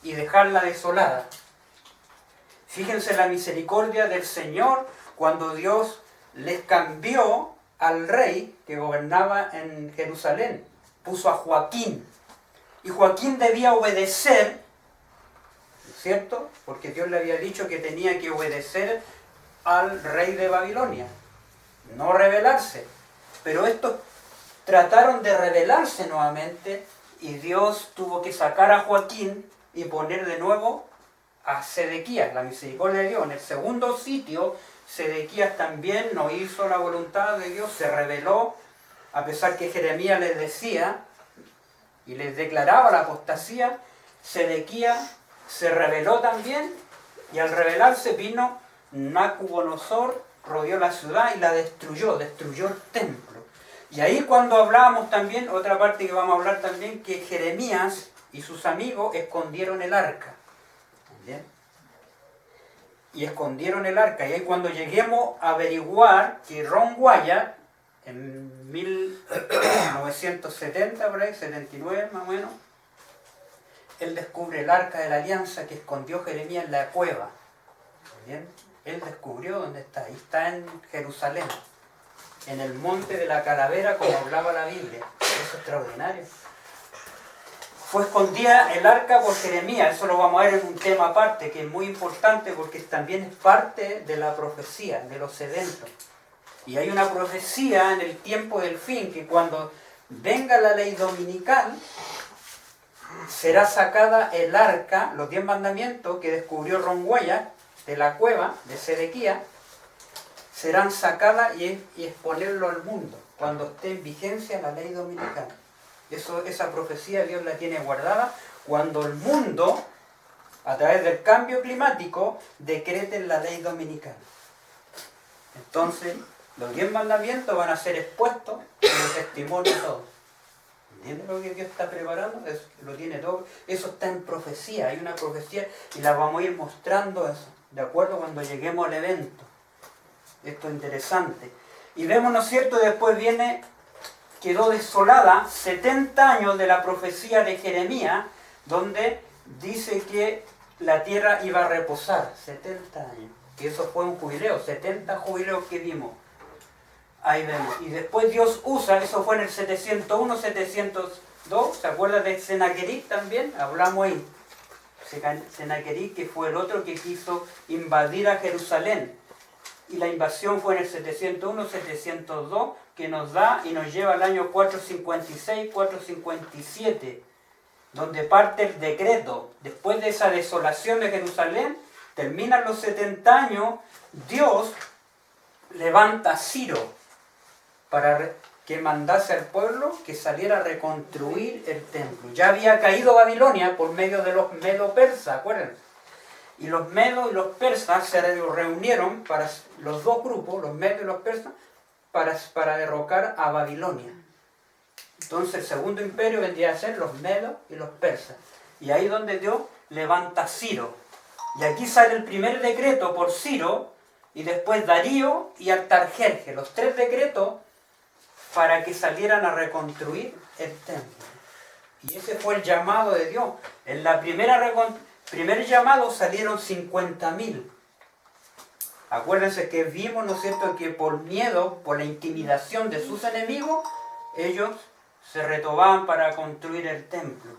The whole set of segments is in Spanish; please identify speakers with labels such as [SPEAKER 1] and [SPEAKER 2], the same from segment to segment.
[SPEAKER 1] y dejarla desolada. Fíjense la misericordia del Señor cuando Dios les cambió al rey que gobernaba en Jerusalén. Puso a Joaquín. Y Joaquín debía obedecer, ¿cierto? Porque Dios le había dicho que tenía que obedecer al rey de Babilonia, no rebelarse. Pero estos trataron de rebelarse nuevamente y Dios tuvo que sacar a Joaquín y poner de nuevo a Sedequías, la misericordia de Dios. En el segundo sitio, Sedequías también no hizo la voluntad de Dios, se rebeló, a pesar que Jeremías les decía y les declaraba la apostasía. Sedequías se rebeló también, y al rebelarse vino Nabucodonosor, rodeó la ciudad y la destruyó el templo. Y ahí cuando hablábamos también, otra parte que vamos a hablar también, que Jeremías y sus amigos escondieron el arca. ¿Bien? Y escondieron el arca. Y ahí cuando lleguemos a averiguar que Ron Wyatt, en 1970, por ahí, 79 más o menos, él descubre el arca de la alianza que escondió Jeremías en la cueva. ¿Bien? Él descubrió dónde está. Y está en Jerusalén, en el monte de la calavera, como hablaba la Biblia. Eso es extraordinario. Fue escondida el arca por Jeremías. Eso lo vamos a ver en un tema aparte, que es muy importante porque también es parte de la profecía, de los eventos. Y hay una profecía en el tiempo del fin, que cuando venga la ley dominical, será sacada el arca, los 10 mandamientos que descubrió Ron Wyatt de la cueva de Sedequías, serán sacadas y exponerlo al mundo, cuando esté en vigencia la ley dominical. Esa profecía Dios la tiene guardada cuando el mundo, a través del cambio climático, decrete la ley dominical. Entonces, los 10 mandamientos van a ser expuestos como testimonio de todo. ¿Entienden lo que Dios está preparando? Eso, lo tiene todo. Eso está en profecía. Hay una profecía y la vamos a ir mostrando eso, de acuerdo, cuando lleguemos al evento. Esto es interesante. Y vemos, ¿no es cierto? Después quedó desolada 70 años de la profecía de Jeremías, donde dice que la tierra iba a reposar 70 años. Y eso fue un jubileo, 70 jubileos que vimos. Ahí vemos. Y después Dios usa, eso fue en el 701, 702, ¿se acuerdan de Senaquerib también? Hablamos ahí. Senaquerib, que fue el otro que quiso invadir a Jerusalén. Y la invasión fue en el 701, 702, que nos da y nos lleva al año 456, 457, donde parte el decreto. Después de esa desolación de Jerusalén, terminan los 70 años, Dios levanta a Ciro para que mandase al pueblo que saliera a reconstruir el templo. Ya había caído Babilonia por medio de los medo-persas, acuérdense. Y los medos y los persas se reunieron, para los dos grupos, los medos y los persas, para derrocar a Babilonia. Entonces el segundo imperio vendría a ser los medos y los persas. Y ahí donde Dios levanta a Ciro. Y aquí sale el primer decreto por Ciro, y después Darío y Artajerjes, los 3 decretos para que salieran a reconstruir el templo. Y ese fue el llamado de Dios. En la primer llamado salieron 50.000. Acuérdense que vimos, ¿no es cierto?, que por miedo, por la intimidación de sus enemigos, ellos se retobaban para construir el templo.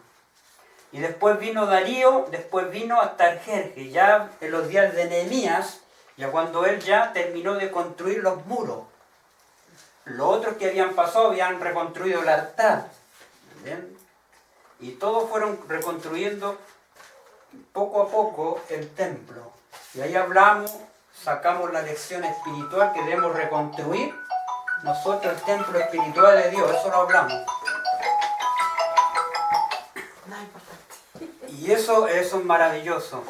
[SPEAKER 1] Y después vino Darío, después vino Artajerjes, ya en los días de Nehemías, ya cuando él ya terminó de construir los muros. Los otros que habían pasado habían reconstruido el altar. ¿Bien? Y todos fueron reconstruyendo poco a poco el templo. Y ahí hablamos, sacamos la lección espiritual que debemos reconstruir nosotros el templo espiritual de Dios. Eso lo hablamos. Y eso es maravilloso.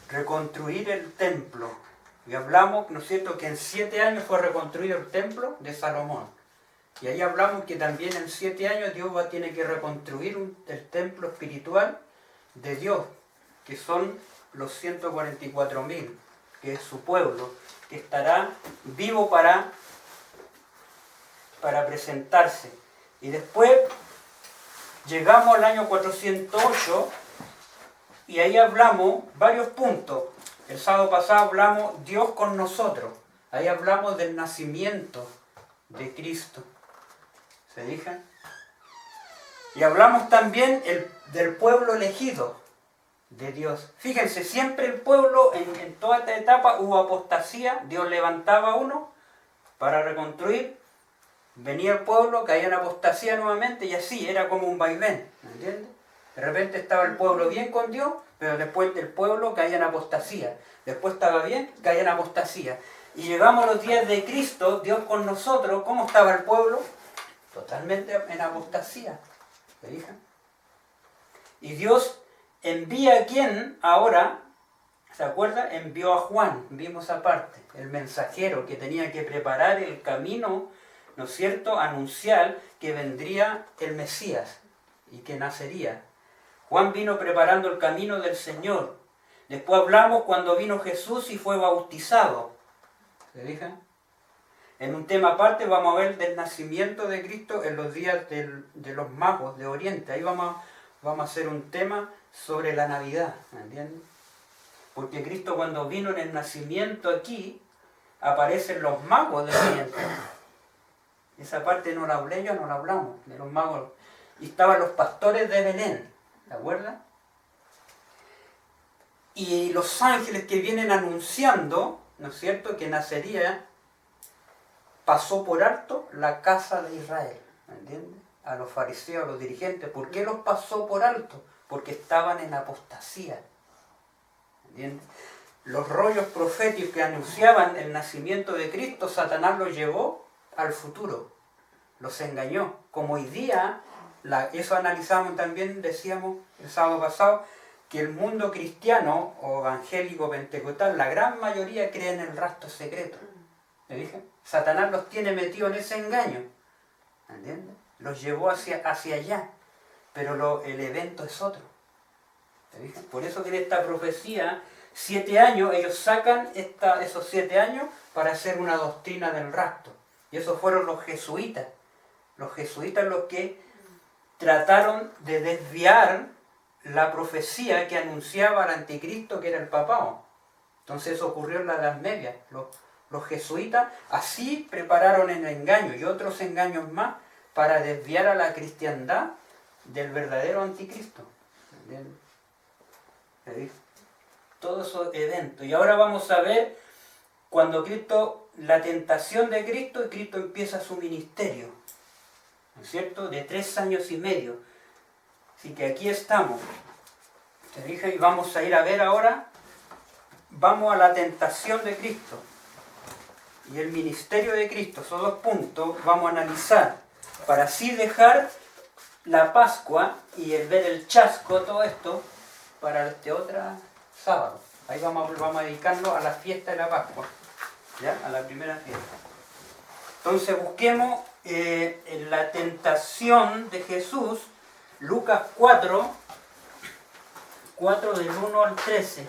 [SPEAKER 1] Reconstruir el templo. Y hablamos, ¿no es cierto?, que en 7 años fue reconstruido el templo de Salomón. Y ahí hablamos que también en 7 años Dios tiene que reconstruir el templo espiritual de Dios, que son los 144.000, que es su pueblo, que estará vivo para presentarse. Y después llegamos al año 408 y ahí hablamos varios puntos. El sábado pasado hablamos Dios con nosotros. Ahí hablamos del nacimiento de Cristo. ¿Se fijan? Y hablamos también del pueblo elegido de Dios. Fíjense, siempre el pueblo, en toda esta etapa hubo apostasía, Dios levantaba a uno para reconstruir, venía el pueblo, caía en apostasía nuevamente y así, era como un vaivén, ¿me entiendes? De repente estaba el pueblo bien con Dios, pero después del pueblo caía en apostasía. Después estaba bien, caía en apostasía. Y llegamos a los días de Cristo, Dios con nosotros, ¿cómo estaba el pueblo? Totalmente en apostasía. ¿Se fijan? Y Dios envía a quién ahora, ¿se acuerda? Envió a Juan, vimos aparte, el mensajero que tenía que preparar el camino, ¿no es cierto?, anunciar que vendría el Mesías y que nacería. Juan vino preparando el camino del Señor. Después hablamos cuando vino Jesús y fue bautizado. ¿Se fijan? En un tema aparte vamos a ver del nacimiento de Cristo en los días de los magos de Oriente. Ahí vamos a hacer un tema sobre la Navidad, ¿me entienden? Porque Cristo cuando vino en el nacimiento aquí, aparecen los magos de Oriente. Esa parte no la hablé yo, no la hablamos, de los magos. Y estaban los pastores de Belén, ¿de acuerdo? Y los ángeles que vienen anunciando, ¿no es cierto?, que nacería, pasó por alto la casa de Israel, ¿me entiendes? A los fariseos, a los dirigentes. ¿Por qué los pasó por alto? Porque estaban en apostasía, ¿me entiendes? Los rollos proféticos que anunciaban el nacimiento de Cristo, Satanás los llevó al futuro, los engañó. Como hoy día, eso analizamos también, decíamos el sábado pasado, que el mundo cristiano o evangélico pentecostal, la gran mayoría cree en el rapto secreto. ¿Me dije? Satanás los tiene metidos en ese engaño, ¿entiendes? Los llevó hacia allá, pero el evento es otro. ¿Me dije? Por eso que en esta profecía, 7 años, ellos sacan esos 7 años para hacer una doctrina del rapto. Y esos fueron los jesuitas. Los jesuitas los que trataron de desviar la profecía que anunciaba al anticristo, que era el papado. Entonces eso ocurrió en la Edad Media. Los jesuitas así prepararon el engaño y otros engaños más para desviar a la cristiandad del verdadero anticristo. ¿Entiendes? Todos esos eventos. Y ahora vamos a ver cuando la tentación de Cristo, y Cristo empieza su ministerio, ¿no es cierto?, de 3 años y medio. Así que aquí estamos. ¿Se fijan? Y vamos a ir a ver ahora, vamos a la tentación de Cristo y el ministerio de Cristo. Esos 2 puntos vamos a analizar para así dejar la Pascua y el ver el chasco, todo esto, para este otro sábado. Ahí vamos a dedicarnos a la fiesta de la Pascua, ¿ya? A la primera fiesta. Entonces busquemos en la tentación de Jesús, Lucas 4 del 1 al 13.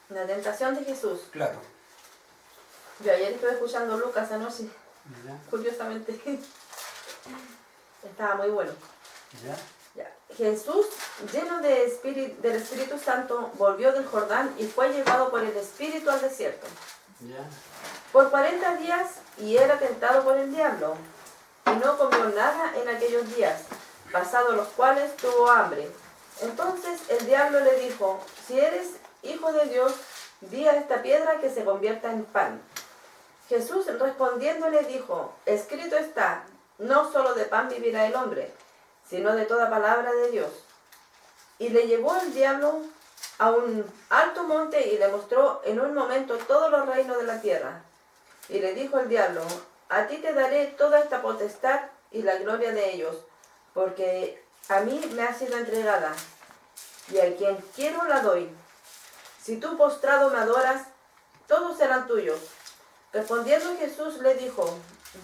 [SPEAKER 2] La tentación de Jesús.
[SPEAKER 1] Claro.
[SPEAKER 2] Yo ayer estuve escuchando Lucas anoche.
[SPEAKER 1] ¿Ya?
[SPEAKER 2] Curiosamente. Estaba muy bueno.
[SPEAKER 1] ¿Ya?
[SPEAKER 2] Ya. Jesús, lleno del Espíritu Santo, volvió del Jordán y fue llevado por el Espíritu al desierto.
[SPEAKER 1] ¿Ya?
[SPEAKER 2] Por 40 días y era tentado por el diablo. Y no comió nada en aquellos días, pasados los cuales tuvo hambre. Entonces el diablo le dijo: si eres hijo de Dios, di a esta piedra que se convierta en pan. Jesús respondiendo le dijo: escrito está, no solo de pan vivirá el hombre, sino de toda palabra de Dios. Y le llevó el diablo a un alto monte y le mostró en un momento todos los reinos de la tierra. Y le dijo el diablo: a ti te daré toda esta potestad y la gloria de ellos, porque a mí me ha sido entregada, y a quien quiero la doy. Si tú postrado me adoras, todos serán tuyos. Respondiendo Jesús le dijo: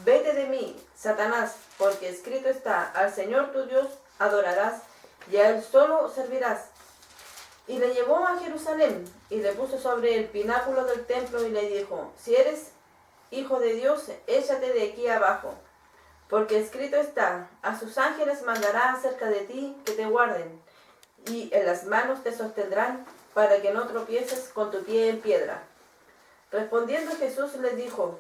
[SPEAKER 2] vete de mí, Satanás, porque escrito está, al Señor tu Dios adorarás, y a Él solo servirás. Y le llevó a Jerusalén, y le puso sobre el pináculo del templo, y le dijo, si eres hijo de Dios, échate de aquí abajo. Porque escrito está, a sus ángeles mandará acerca de ti que te guarden, y en las manos te sostendrán, para que no tropieces con tu pie en piedra. Respondiendo Jesús les dijo,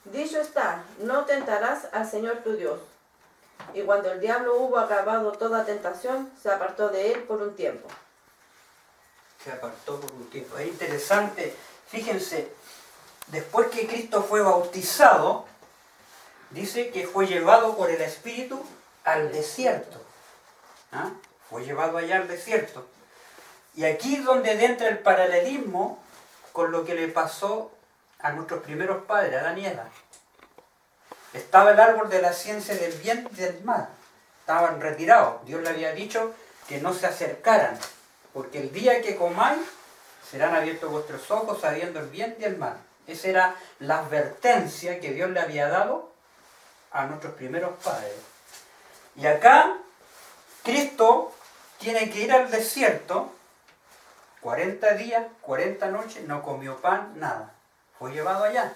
[SPEAKER 2] dicho está, no tentarás al Señor tu Dios. Y cuando el diablo hubo acabado toda tentación, se apartó de él por un tiempo.
[SPEAKER 1] Se apartó por un tiempo. Es interesante, fíjense, después que Cristo fue bautizado, dice que fue llevado por el Espíritu al desierto. ¿Ah? Fue llevado allá al desierto. Y aquí es donde entra el paralelismo con lo que le pasó a nuestros primeros padres, Adán y Eva. Estaba el árbol de la ciencia del bien y del mal. Estaban retirados. Dios le había dicho que no se acercaran, porque el día que comáis serán abiertos vuestros ojos sabiendo el bien y el mal. Esa era la advertencia que Dios le había dado a nuestros primeros padres. Y acá Cristo tiene que ir al desierto 40 días, 40 noches, no comió pan, nada. Fue llevado allá.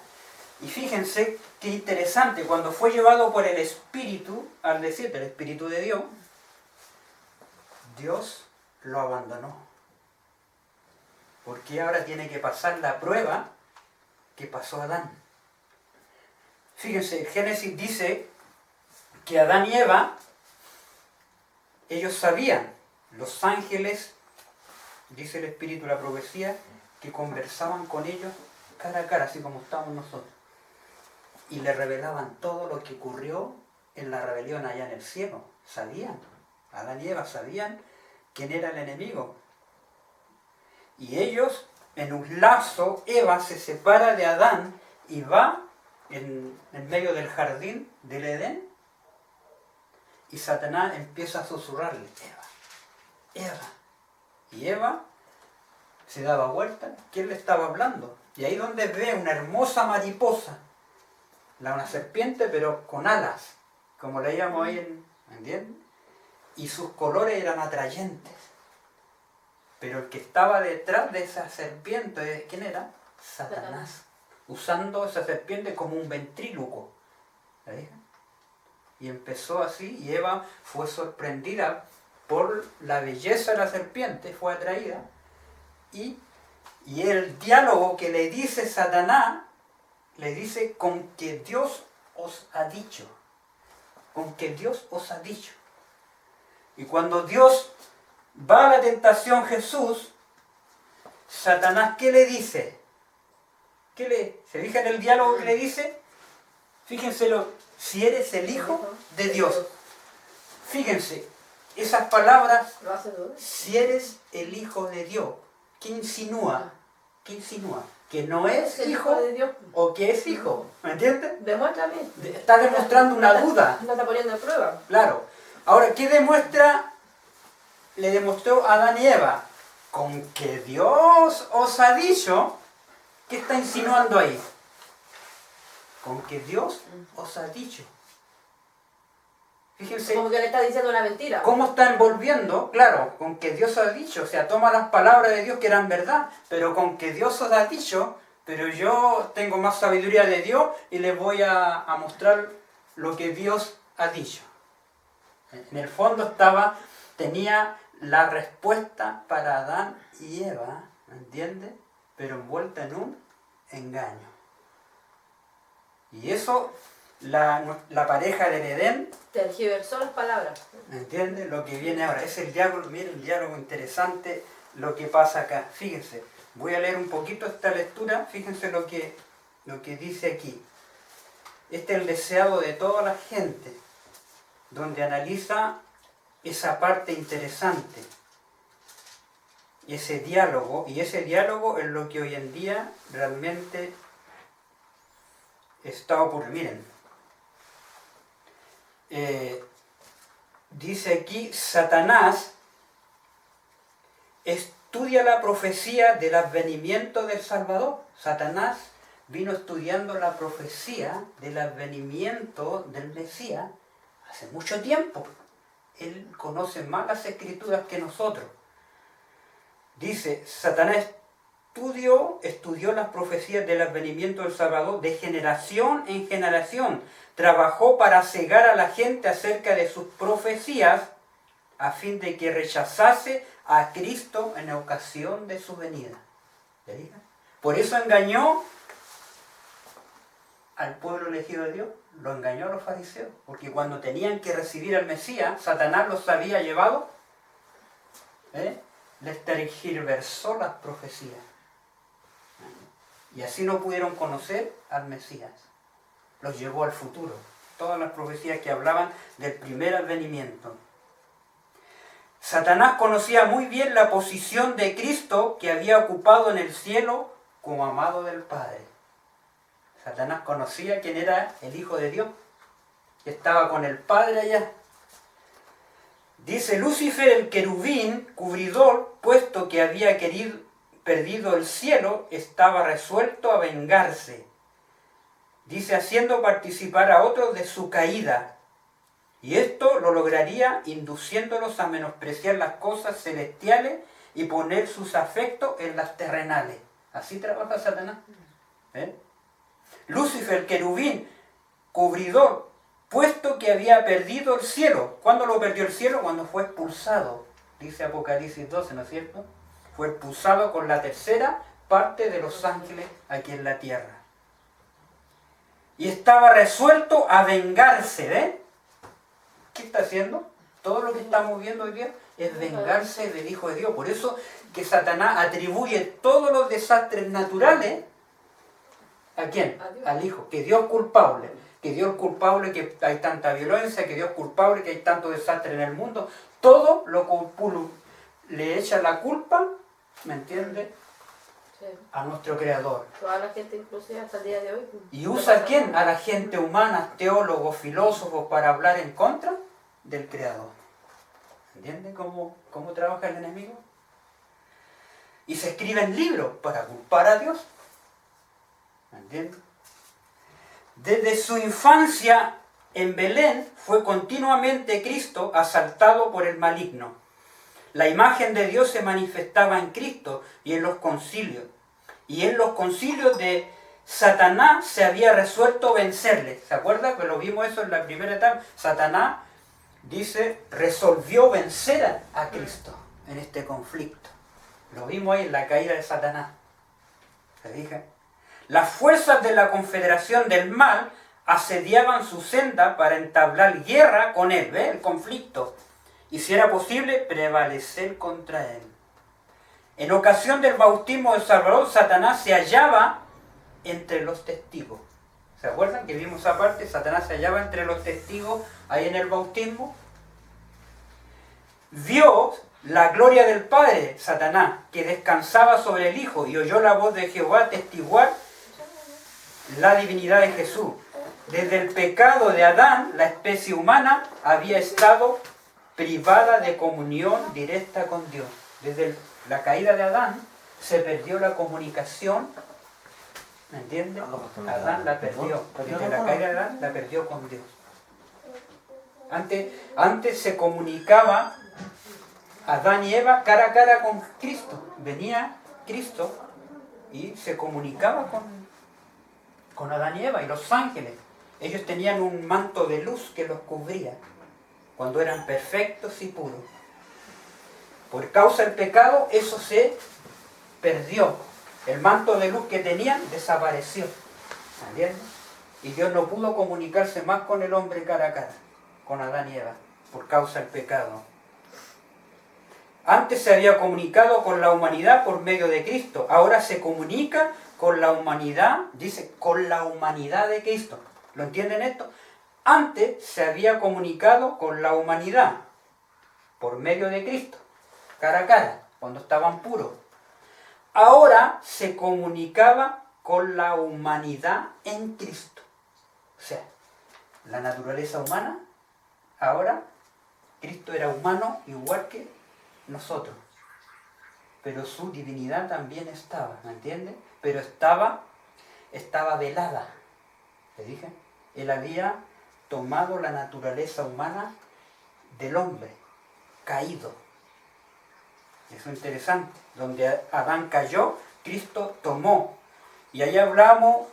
[SPEAKER 1] Y fíjense qué interesante, cuando fue llevado por el Espíritu al desierto, el Espíritu de Dios, Dios lo abandonó. Porque ahora tiene que pasar la prueba que pasó Adán. Fíjense, el Génesis dice que Adán y Eva, ellos sabían, los ángeles, dice el Espíritu de la profecía, que conversaban con ellos cara a cara, así como estamos nosotros. Y le revelaban todo lo que ocurrió en la rebelión allá en el cielo. Sabían, Adán y Eva sabían quién era el enemigo. Y ellos, en un lazo, Eva se separa de Adán y va en medio del jardín del Edén. Y Satanás empieza a susurrarle, Eva, Eva. Y Eva se daba vuelta, ¿quién le estaba hablando? Y ahí donde ve una hermosa mariposa, una serpiente pero con alas, como le llamo ahí, ¿entiendes? Y sus colores eran atrayentes. Pero el que estaba detrás de esa serpiente, ¿quién era? Satanás. Usando esa serpiente como un ventríloco. ¿La vieron? Y empezó así, y Eva fue sorprendida por la belleza de la serpiente, fue atraída. Y el diálogo que le dice Satanás, le dice, con que Dios os ha dicho. Con que Dios os ha dicho. Y cuando Dios va a la tentación Jesús, Satanás, ¿qué le dice? ¿Se fijan en el diálogo que le dice? Fíjenselo, si eres el Hijo de Dios. Fíjense, esas palabras, si eres el Hijo de Dios, ¿qué insinúa? ¿Qué insinúa? Que no es hijo
[SPEAKER 2] de Dios
[SPEAKER 1] o que es hijo. ¿Me entiendes?
[SPEAKER 2] Demuéstrame.
[SPEAKER 1] Está demostrando una duda.
[SPEAKER 2] No está poniendo en prueba.
[SPEAKER 1] Claro. Ahora, ¿qué demuestra? Le demostró a Adán y Eva. Con que Dios os ha dicho. ¿Qué está insinuando ahí? Con que Dios os ha dicho. Fíjense.
[SPEAKER 2] Como que le está diciendo una mentira.
[SPEAKER 1] ¿Cómo está envolviendo? Claro, con que Dios ha dicho. O sea, toma las palabras de Dios que eran verdad, pero con que Dios os ha dicho, pero yo tengo más sabiduría de Dios y les voy a mostrar lo que Dios ha dicho. En el fondo tenía la respuesta para Adán y Eva, ¿me entiendes? Pero envuelta en un engaño. Y eso, la pareja del Edén,
[SPEAKER 2] tergiversó las palabras.
[SPEAKER 1] ¿me entiendes? Lo que viene ahora. Es el diálogo, miren, el diálogo interesante, lo que pasa acá. Fíjense, voy a leer un poquito esta lectura, fíjense lo que dice aquí. Este es el deseado de toda la gente, donde analiza esa parte interesante, ese diálogo, y ese diálogo es lo que hoy en día realmente está ocurriendo. Miren, dice aquí, Satanás estudia la profecía del advenimiento del Salvador. Satanás vino estudiando la profecía del advenimiento del Mesías hace mucho tiempo. Él conoce más las Escrituras que nosotros. Dice, Satanás estudió las profecías del advenimiento del Salvador de generación en generación. Trabajó para cegar a la gente acerca de sus profecías a fin de que rechazase a Cristo en ocasión de su venida. ¿Le dije? Por eso engañó al pueblo elegido de Dios, lo engañó a los fariseos, porque cuando tenían que recibir al Mesías, Satanás los había llevado, les tergiversó las profecías. Y así no pudieron conocer al Mesías. Los llevó al futuro. Todas las profecías que hablaban del primer advenimiento. Satanás conocía muy bien la posición de Cristo que había ocupado en el cielo como amado del Padre. Satanás conocía quién era el Hijo de Dios, que estaba con el Padre allá. Dice, Lucifer, el querubín cubridor, puesto que había perdido el cielo, estaba resuelto a vengarse. Dice, haciendo participar a otros de su caída. Y esto lo lograría induciéndolos a menospreciar las cosas celestiales y poner sus afectos en las terrenales. Así trabaja Satanás. Lucifer, el querubín cubridor, puesto que había perdido el cielo. ¿Cuándo lo perdió el cielo? Cuando fue expulsado. Dice Apocalipsis 12, ¿no es cierto? Fue expulsado con la tercera parte de los ángeles aquí en la tierra. Y estaba resuelto a vengarse, ¿ven? ¿Qué está haciendo? Todo lo que estamos viendo hoy día es vengarse del Hijo de Dios. Por eso que Satanás atribuye todos los desastres naturales, ¿a quién? Al Hijo. Que Dios es culpable. Que Dios es culpable que hay tanta violencia, que Dios es culpable que hay tanto desastre en el mundo. Todo lo le echa la culpa, ¿me entiende?
[SPEAKER 2] Sí.
[SPEAKER 1] A nuestro Creador.
[SPEAKER 2] Toda la gente, inclusive hasta el día de hoy.
[SPEAKER 1] ¿Y usa a quién? A la gente humana, teólogos, filósofos, para hablar en contra del Creador. ¿Entienden cómo trabaja el enemigo? Y se escriben libros para culpar a Dios. ¿Entienden? Desde su infancia en Belén fue continuamente Cristo asaltado por el maligno. La imagen de Dios se manifestaba en Cristo y en los concilios. Y en los concilios de Satanás se había resuelto vencerle. ¿Se acuerdan? Que lo vimos eso en la primera etapa. Satanás, dice, resolvió vencer a Cristo en este conflicto. Lo vimos ahí en la caída de Satanás. ¿Se dije? Las fuerzas de la confederación del mal asediaban su senda para entablar guerra con él, ¿ve? El conflicto. Y si era posible, prevalecer contra él. En ocasión del bautismo del Salvador, Satanás se hallaba entre los testigos. ¿Se acuerdan que vimos esa parte? Satanás se hallaba entre los testigos ahí en el bautismo. Vio la gloria del Padre, Satanás, que descansaba sobre el Hijo, y oyó la voz de Jehová testiguar la divinidad de Jesús. Desde el pecado de Adán, la especie humana había estado privada de comunión directa con Dios. Desde la caída de Adán se perdió la comunicación, ¿me entiendes? Adán la perdió. Desde la caída de Adán la perdió con Dios. Antes se comunicaba Adán y Eva cara a cara con Cristo. Venía Cristo y se comunicaba con Adán y Eva y los ángeles. Ellos tenían un manto de luz que los cubría cuando eran perfectos y puros. Por causa del pecado eso se perdió. El manto de luz que tenían desapareció. ¿Entiendes? Y Dios no pudo comunicarse más con el hombre cara a cara, con Adán y Eva, por causa del pecado. Antes se había comunicado con la humanidad por medio de Cristo. Ahora se comunica con la humanidad, dice, con la humanidad de Cristo. ¿Lo entienden esto? Antes se había comunicado con la humanidad por medio de Cristo, cara a cara, cuando estaban puros. Ahora se comunicaba con la humanidad en Cristo. O sea, la naturaleza humana, ahora Cristo era humano igual que nosotros. Pero su divinidad también estaba, ¿me entiendes? Pero estaba velada. ¿Te dije? Él había tomado la naturaleza humana del hombre caído. Eso es interesante. Donde Adán cayó, Cristo tomó. Y ahí hablamos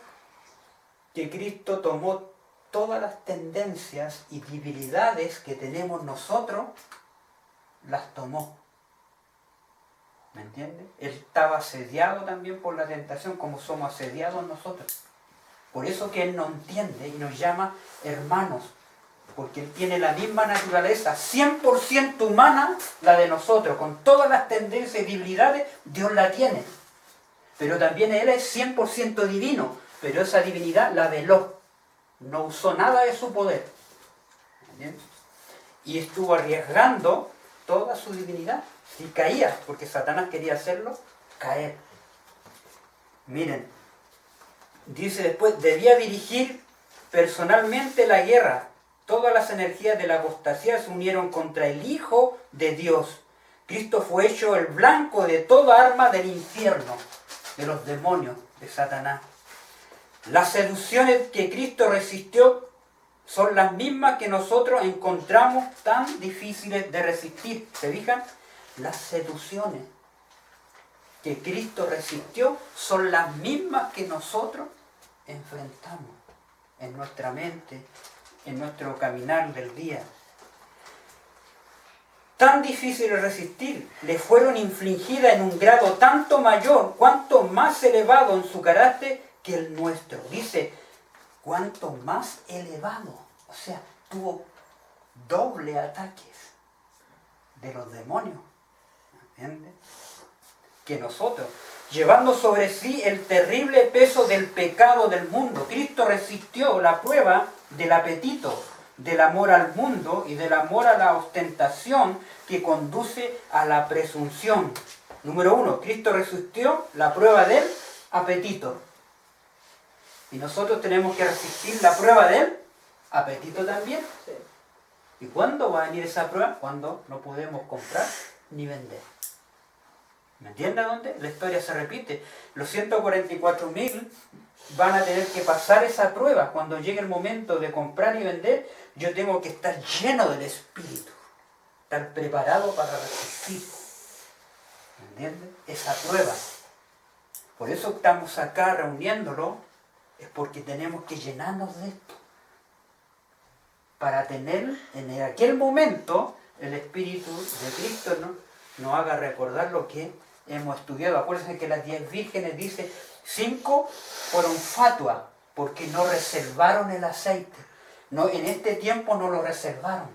[SPEAKER 1] que Cristo tomó todas las tendencias y debilidades que tenemos nosotros, las tomó. ¿Me entiendes? Él estaba asediado también por la tentación, como somos asediados nosotros. Por eso que Él nos entiende y nos llama hermanos, porque Él tiene la misma naturaleza, 100% humana, la de nosotros, con todas las tendencias y debilidades, Dios la tiene. Pero también Él es 100% divino, pero esa divinidad la veló, no usó nada de su poder. ¿Entiendes? Y estuvo arriesgando toda su divinidad. Y caía, porque Satanás quería hacerlo caer. Miren, dice después, debía dirigir personalmente la guerra. Todas las energías de la apostasía se unieron contra el Hijo de Dios. Cristo fue hecho el blanco de toda arma del infierno, de los demonios, de Satanás. Las seducciones que Cristo resistió son las mismas que nosotros encontramos tan difíciles de resistir. ¿Se fijan? Las seducciones que Cristo resistió son las mismas que nosotros enfrentamos en nuestra mente, en nuestro caminar del día. Tan difíciles de resistir, le fueron infligidas en un grado tanto mayor, cuanto más elevado en su carácter que el nuestro. Dice, cuanto más elevado. O sea, tuvo doble ataques de los demonios. ¿Entiendes? Que nosotros, llevando sobre sí el terrible peso del pecado del mundo. Cristo resistió la prueba del apetito, del amor al mundo y del amor a la ostentación que conduce a la presunción. Número 1, Cristo resistió la prueba del apetito. Y nosotros tenemos que resistir la prueba del apetito también.
[SPEAKER 2] Sí.
[SPEAKER 1] ¿Y cuándo va a venir esa prueba? Cuando no podemos comprar ni vender. ¿Me entiendes dónde? La historia se repite. Los 144.000 van a tener que pasar esa prueba. Cuando llegue el momento de comprar y vender, yo tengo que estar lleno del Espíritu. Estar preparado para resistir. ¿Me entiendes? Esa prueba. Por eso estamos acá reuniéndolo. Es porque tenemos que llenarnos de esto. Para tener en aquel momento el Espíritu de Cristo nos haga recordar lo que hemos estudiado. Acuérdense que las 10 vírgenes dice 5 fueron fatuas porque no reservaron el aceite. No, en este tiempo no lo reservaron.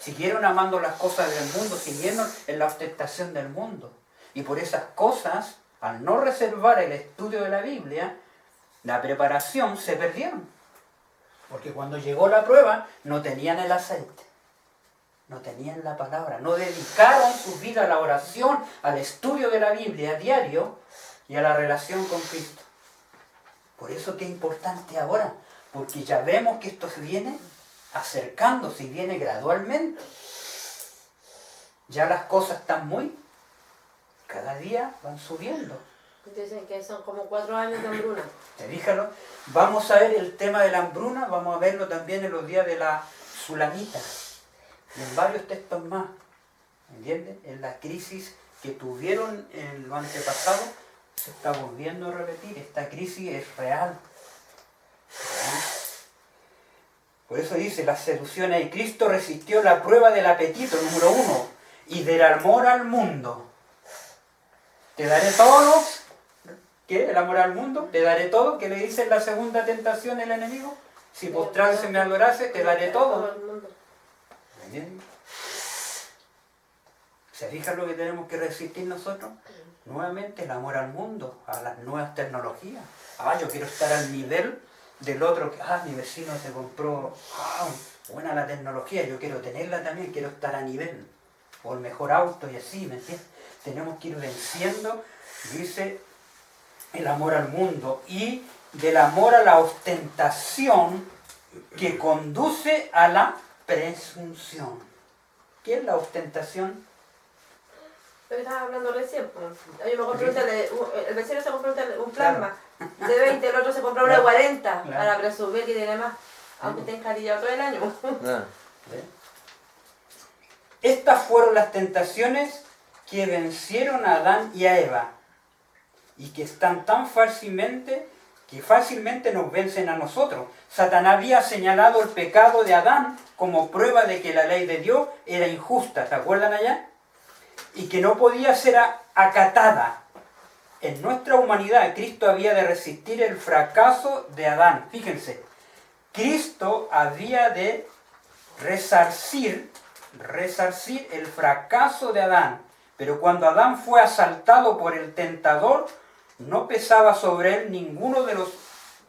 [SPEAKER 1] Siguieron amando las cosas del mundo, siguieron en la ostentación del mundo. Y por esas cosas, al no reservar el estudio de la Biblia, la preparación, se perdieron. Porque cuando llegó la prueba, no tenían el aceite. No tenían la palabra, no dedicaron su vida a la oración, al estudio de la Biblia a diario y a la relación con Cristo. Por eso que es importante ahora, porque ya vemos que esto se viene acercándose y viene gradualmente. Ya las cosas están cada día van subiendo.
[SPEAKER 2] Dicen que son como 4 años de hambruna.
[SPEAKER 1] Fíjalo, vamos a ver el tema de la hambruna, vamos a verlo también en los días de la Sulamita. Y en varios textos más, ¿entiendes? En la crisis que tuvieron en lo antepasado, se está volviendo a repetir. Esta crisis es real. Por eso dice, las seducciones de Cristo resistió la prueba del apetito, número 1, y del amor al mundo. Te daré todo. ¿Qué? El amor al mundo. Te daré todo. ¿Qué le dice en la segunda tentación el enemigo? Si postrarse me adorase, te daré todo. ¿Entiendes? ¿Se fijan lo que tenemos que resistir nosotros? Nuevamente el amor al mundo, a las nuevas tecnologías. Yo quiero estar al nivel del otro. Mi vecino se compró, buena la tecnología, yo quiero tenerla también, quiero estar a nivel. O el mejor auto y así, ¿me entiendes? Tenemos que ir venciendo, dice, el amor al mundo y del amor a la ostentación que conduce a la presunción. ¿Qué es la ostentación?
[SPEAKER 2] Lo que estabas hablando recién. Yo me compré el vecino se compró un plasma de 20, el otro se compró una de 40 para presumir que tiene más, aunque esté encarillado todo el año.
[SPEAKER 1] Estas fueron las tentaciones que vencieron a Adán y a Eva y que están tan fácilmente que fácilmente nos vencen a nosotros. Satanás había señalado el pecado de Adán como prueba de que la ley de Dios era injusta, ¿se acuerdan allá? Y que no podía ser acatada. En nuestra humanidad, Cristo había de resistir el fracaso de Adán. Fíjense, Cristo había de resarcir el fracaso de Adán. Pero cuando Adán fue asaltado por el tentador, no pesaba sobre él ninguno de los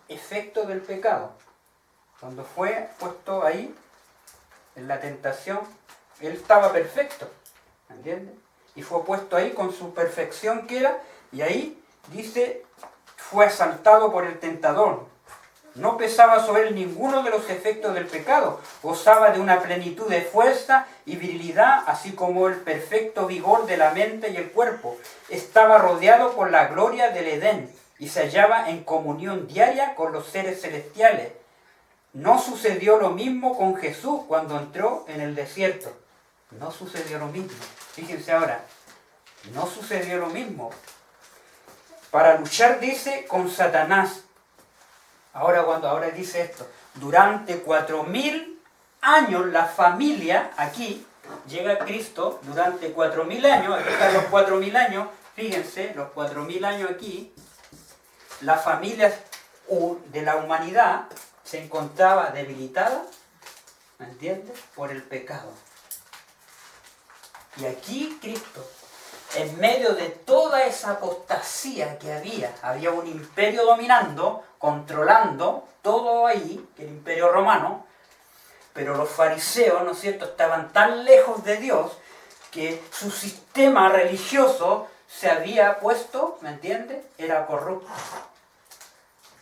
[SPEAKER 1] efectos del pecado. Cuando fue puesto ahí, en la tentación, él estaba perfecto, ¿entiendes? Y fue puesto ahí con su perfección que era, y ahí dice, fue asaltado por el tentador. No pesaba sobre él ninguno de los efectos del pecado, gozaba de una plenitud de fuerza y virilidad, así como el perfecto vigor de la mente y el cuerpo. Estaba rodeado por la gloria del Edén y se hallaba en comunión diaria con los seres celestiales. No sucedió lo mismo con Jesús cuando entró en el desierto. No sucedió lo mismo. Fíjense ahora, no sucedió lo mismo. Para luchar, dice, con Satanás. Ahora dice esto, durante 4000 años la familia, aquí llega Cristo, durante 4000 años, aquí están los 4000 años, fíjense, los 4000 años aquí, la familia de la humanidad se encontraba debilitada, ¿me entiendes? Por el pecado. Y aquí Cristo, en medio de toda esa apostasía que había un imperio dominando, controlando todo ahí, el imperio romano, pero los fariseos, ¿no es cierto?, estaban tan lejos de Dios que su sistema religioso se había puesto, ¿me entiendes?, era corrupto.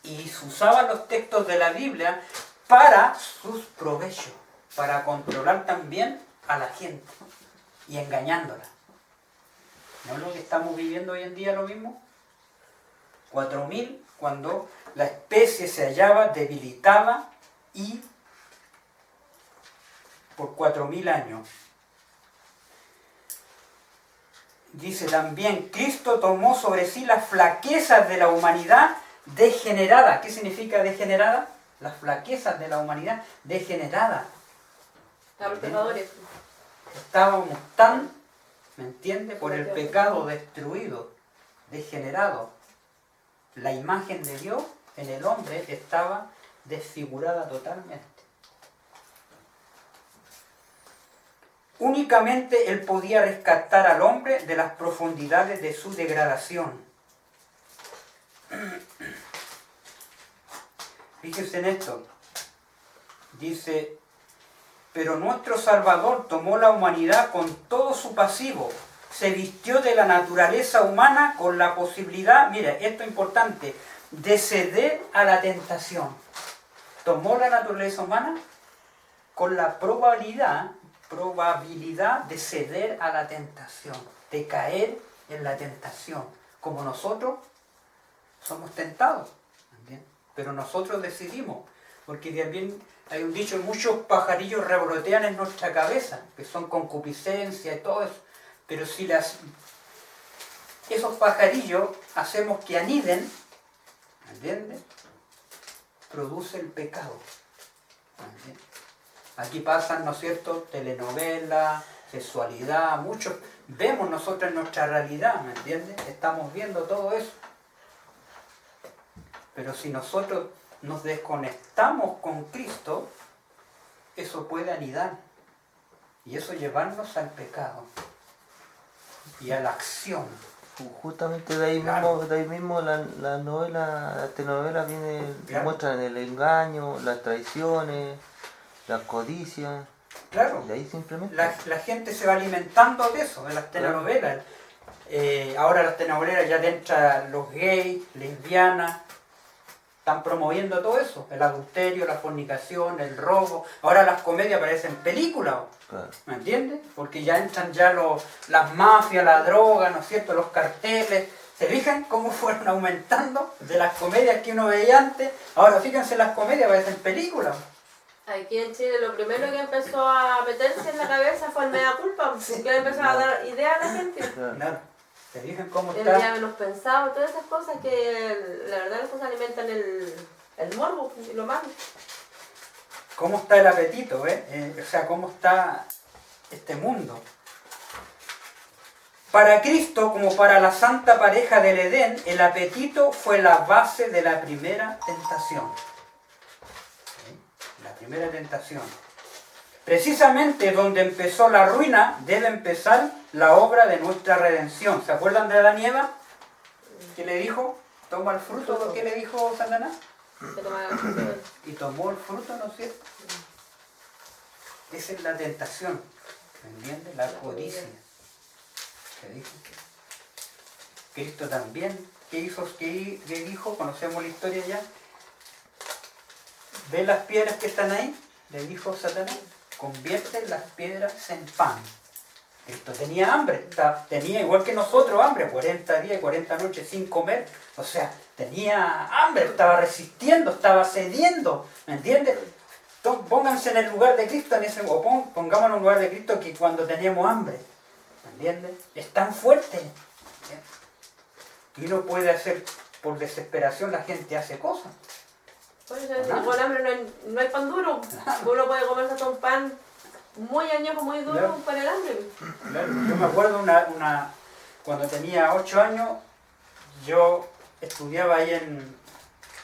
[SPEAKER 1] Y se usaban los textos de la Biblia para sus provechos, para controlar también a la gente y engañándola. ¿No es lo que estamos viviendo hoy en día lo mismo? 4000, cuando la especie se hallaba debilitada y por 4000 años. Dice también, Cristo tomó sobre sí las flaquezas de la humanidad degenerada. ¿Qué significa degenerada? Las flaquezas de la humanidad degenerada.
[SPEAKER 2] A los pecadores.
[SPEAKER 1] Estábamos tan, ¿me entiende?, por el pecado destruido, degenerado. La imagen de Dios en el hombre estaba desfigurada totalmente. Únicamente Él podía rescatar al hombre de las profundidades de su degradación. Fíjense en esto. Dice, pero nuestro Salvador tomó la humanidad con todo su pasivo, se vistió de la naturaleza humana con la posibilidad, mira, esto es importante, de ceder a la tentación. Tomó la naturaleza humana con la probabilidad de ceder a la tentación, de caer en la tentación, como nosotros somos tentados, ¿entiendes? Pero nosotros decidimos, porque también hay un dicho, muchos pajarillos revolotean en nuestra cabeza, que son concupiscencia y todo eso, pero si esos pajarillos hacemos que aniden, ¿entiendes?, produce el pecado, ¿entiendes? Aquí pasan, ¿no es cierto?, telenovelas, sexualidad, muchos vemos nosotros en nuestra realidad, ¿me entiendes? Estamos viendo todo eso. Pero si nosotros nos desconectamos con Cristo, eso puede anidar. Y eso llevarnos al pecado y a la acción.
[SPEAKER 3] Justamente de ahí mismo la telenovela viene,
[SPEAKER 1] claro,
[SPEAKER 3] muestran el engaño, las traiciones, las codicias.
[SPEAKER 1] Claro,
[SPEAKER 3] y ahí simplemente
[SPEAKER 1] la gente se va alimentando de eso, de las telenovelas. Ahora las telenovelas ya dentro los gays, lesbianas, están promoviendo todo eso, el adulterio, la fornicación, el robo. Ahora las comedias parecen películas,
[SPEAKER 3] claro,
[SPEAKER 1] ¿me entiendes? Porque ya entran ya las mafias, la droga, ¿no es cierto?, los carteles. ¿Se fijan cómo fueron aumentando de las comedias que uno veía antes? Ahora fíjense, las comedias parecen películas.
[SPEAKER 2] Aquí en Chile lo primero que empezó a meterse en la cabeza fue el mea culpa, que le empezó a dar idea a la gente.
[SPEAKER 1] Claro. ¿Te fijas cómo
[SPEAKER 2] El día
[SPEAKER 1] está?
[SPEAKER 2] menos pensado, todas esas cosas que la verdad después alimentan el morbo y lo malo.
[SPEAKER 1] ¿Cómo está el apetito, o sea, cómo está este mundo? Para Cristo, como para la santa pareja del Edén, el apetito fue la base de la primera tentación. ¿Sí? La primera tentación. Precisamente donde empezó la ruina, debe empezar la obra de nuestra redención. ¿Se acuerdan de Adán y Eva? ¿Qué le dijo? Toma el fruto. ¿Qué le dijo Satanás?
[SPEAKER 2] Que tomara la fruta.
[SPEAKER 1] Y tomó el fruto, ¿no es cierto? Esa es la tentación. ¿Me entiendes? La codicia. ¿Qué dijo? Cristo también. ¿Qué hizo? ¿Qué dijo? Conocemos la historia ya. ¿Ve las piedras que están ahí? Le dijo Satanás. Convierte las piedras en pan. Cristo tenía hambre. Tenía igual que nosotros hambre. 40 días y 40 noches sin comer. O sea, tenía hambre. Estaba resistiendo. Estaba cediendo. ¿Me entiendes? Pónganse en el lugar de Cristo. Pongámonos en el lugar de Cristo que cuando teníamos hambre. ¿Me entiendes? Es tan fuerte. Y uno puede hacer, por desesperación, la gente hace cosas.
[SPEAKER 2] Por eso, con hambre no hay pan duro. Uno puede comerse hasta un pan muy añejo, muy duro,
[SPEAKER 1] Claro.
[SPEAKER 2] para el hambre.
[SPEAKER 1] Claro. Yo me acuerdo cuando tenía 8 años, yo estudiaba ahí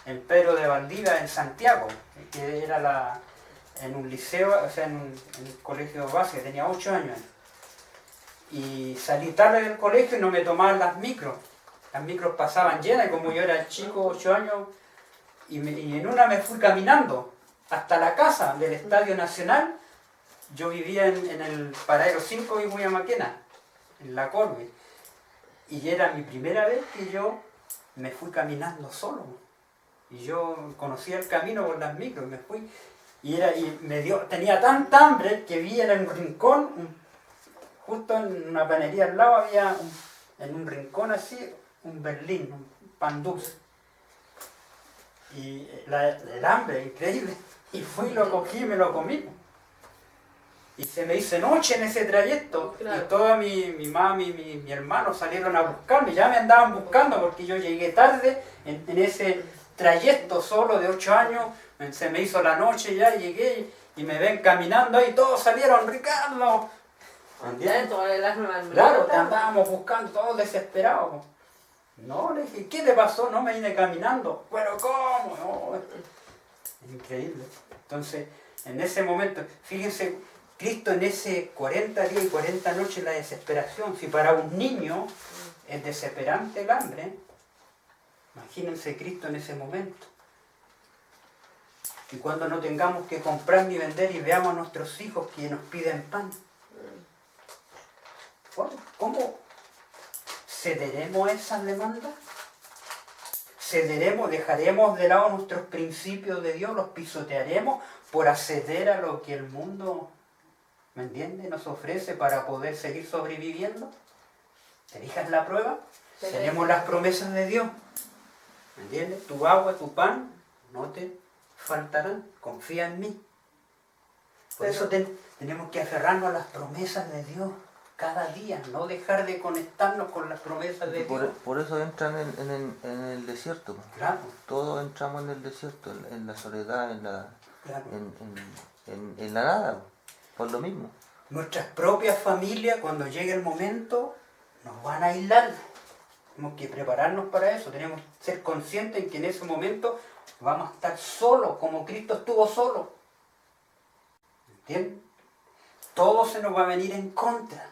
[SPEAKER 1] en Pedro de Valdivia, en Santiago, que era en un liceo, o sea, en un colegio básico, tenía 8 años. Y salí tarde del colegio y no me tomaban las micros. Las micros pasaban llenas y como yo era chico, 8 años, y en una me fui caminando hasta la casa del Estadio Nacional. Yo vivía en el Paradero 5 y Maquena, en La Corbe. Y era mi primera vez que yo me fui caminando solo. Y yo conocía el camino por las micros y me fui. Tenía tanta hambre que vi en un rincón, justo en una panería al lado había en un rincón así, un berlín, un pan dulce. Y el hambre, increíble. Y fui, lo cogí y me lo comí. Y se me hizo noche en ese trayecto.
[SPEAKER 2] Claro.
[SPEAKER 1] Y toda mi mamá y mi hermano salieron a buscarme. Ya me andaban buscando porque yo llegué tarde en ese trayecto solo de 8 años. Se me hizo la noche ya, llegué y me ven caminando ahí. Todos salieron, Ricardo. Claro, te andábamos buscando, todos desesperados. No, le dije, ¿qué te pasó? No me vine caminando. Pero ¿cómo? No, es increíble. Entonces, en ese momento, fíjense, Cristo en ese 40 días y 40 noches la desesperación. Si para un niño es desesperante el hambre, imagínense Cristo en ese momento. Y cuando no tengamos que comprar ni vender y veamos a nuestros hijos que nos piden pan. ¿Cómo cederemos a esas demandas? ¿Cederemos, dejaremos de lado nuestros principios de Dios, los pisotearemos por acceder a lo que el mundo, ¿me entiendes?, nos ofrece para poder seguir sobreviviendo? ¿Te fijas la prueba? Tenemos las promesas de Dios, ¿me entiendes? Tu agua, tu pan, no te faltarán, confía en mí. Por eso tenemos que aferrarnos a las promesas de Dios cada día, no dejar de conectarnos con las promesas de Dios.
[SPEAKER 3] Por eso entran en el desierto.
[SPEAKER 1] Claro.
[SPEAKER 3] Todos entramos en el desierto, en la soledad,
[SPEAKER 1] Claro.
[SPEAKER 3] en la nada, por lo mismo.
[SPEAKER 1] Nuestras propias familias, cuando llegue el momento, nos van a aislar. Tenemos que prepararnos para eso, tenemos que ser conscientes en que en ese momento vamos a estar solos, como Cristo estuvo solo. ¿Entiendes? Todo se nos va a venir en contra.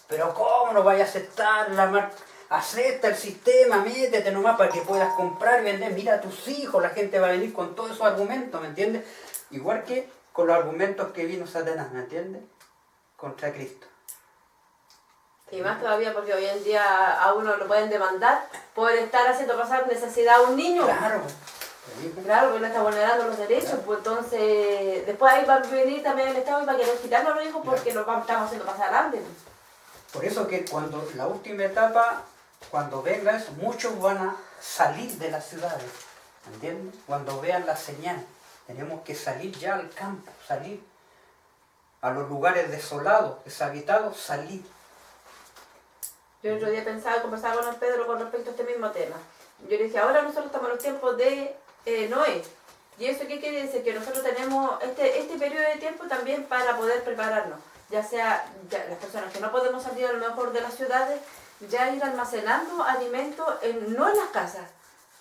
[SPEAKER 1] Pero ¿cómo no vaya a aceptar la marca? Acepta el sistema, métete nomás para que puedas comprar y vender. Mira a tus hijos, la gente va a venir con todos esos argumentos, ¿me entiendes? Igual que con los argumentos que vino Satanás, ¿me entiendes? Contra Cristo.
[SPEAKER 2] Y más todavía porque hoy en día a uno lo pueden demandar por estar haciendo pasar necesidad a un niño.
[SPEAKER 1] Claro.
[SPEAKER 2] Claro, porque no está vulnerando los derechos,
[SPEAKER 1] Claro.
[SPEAKER 2] pues entonces después ahí va a venir también el Estado y va a querer quitarnos a los hijos porque los estamos haciendo pasar hambre.
[SPEAKER 1] Por eso que cuando la última etapa, cuando venga eso, muchos van a salir de las ciudades, ¿entiendes? Cuando vean la señal. Tenemos que salir ya al campo, salir a los lugares desolados, deshabitados, salir.
[SPEAKER 2] Yo el otro día conversaba con don Pedro con respecto a este mismo tema. Yo le dije, ahora nosotros estamos en los tiempos de Noé. ¿Y eso qué quiere decir? Que nosotros tenemos este periodo de tiempo también para poder prepararnos. Ya sea las personas que no podemos salir a lo mejor de las ciudades, ya ir almacenando alimentos no en las casas,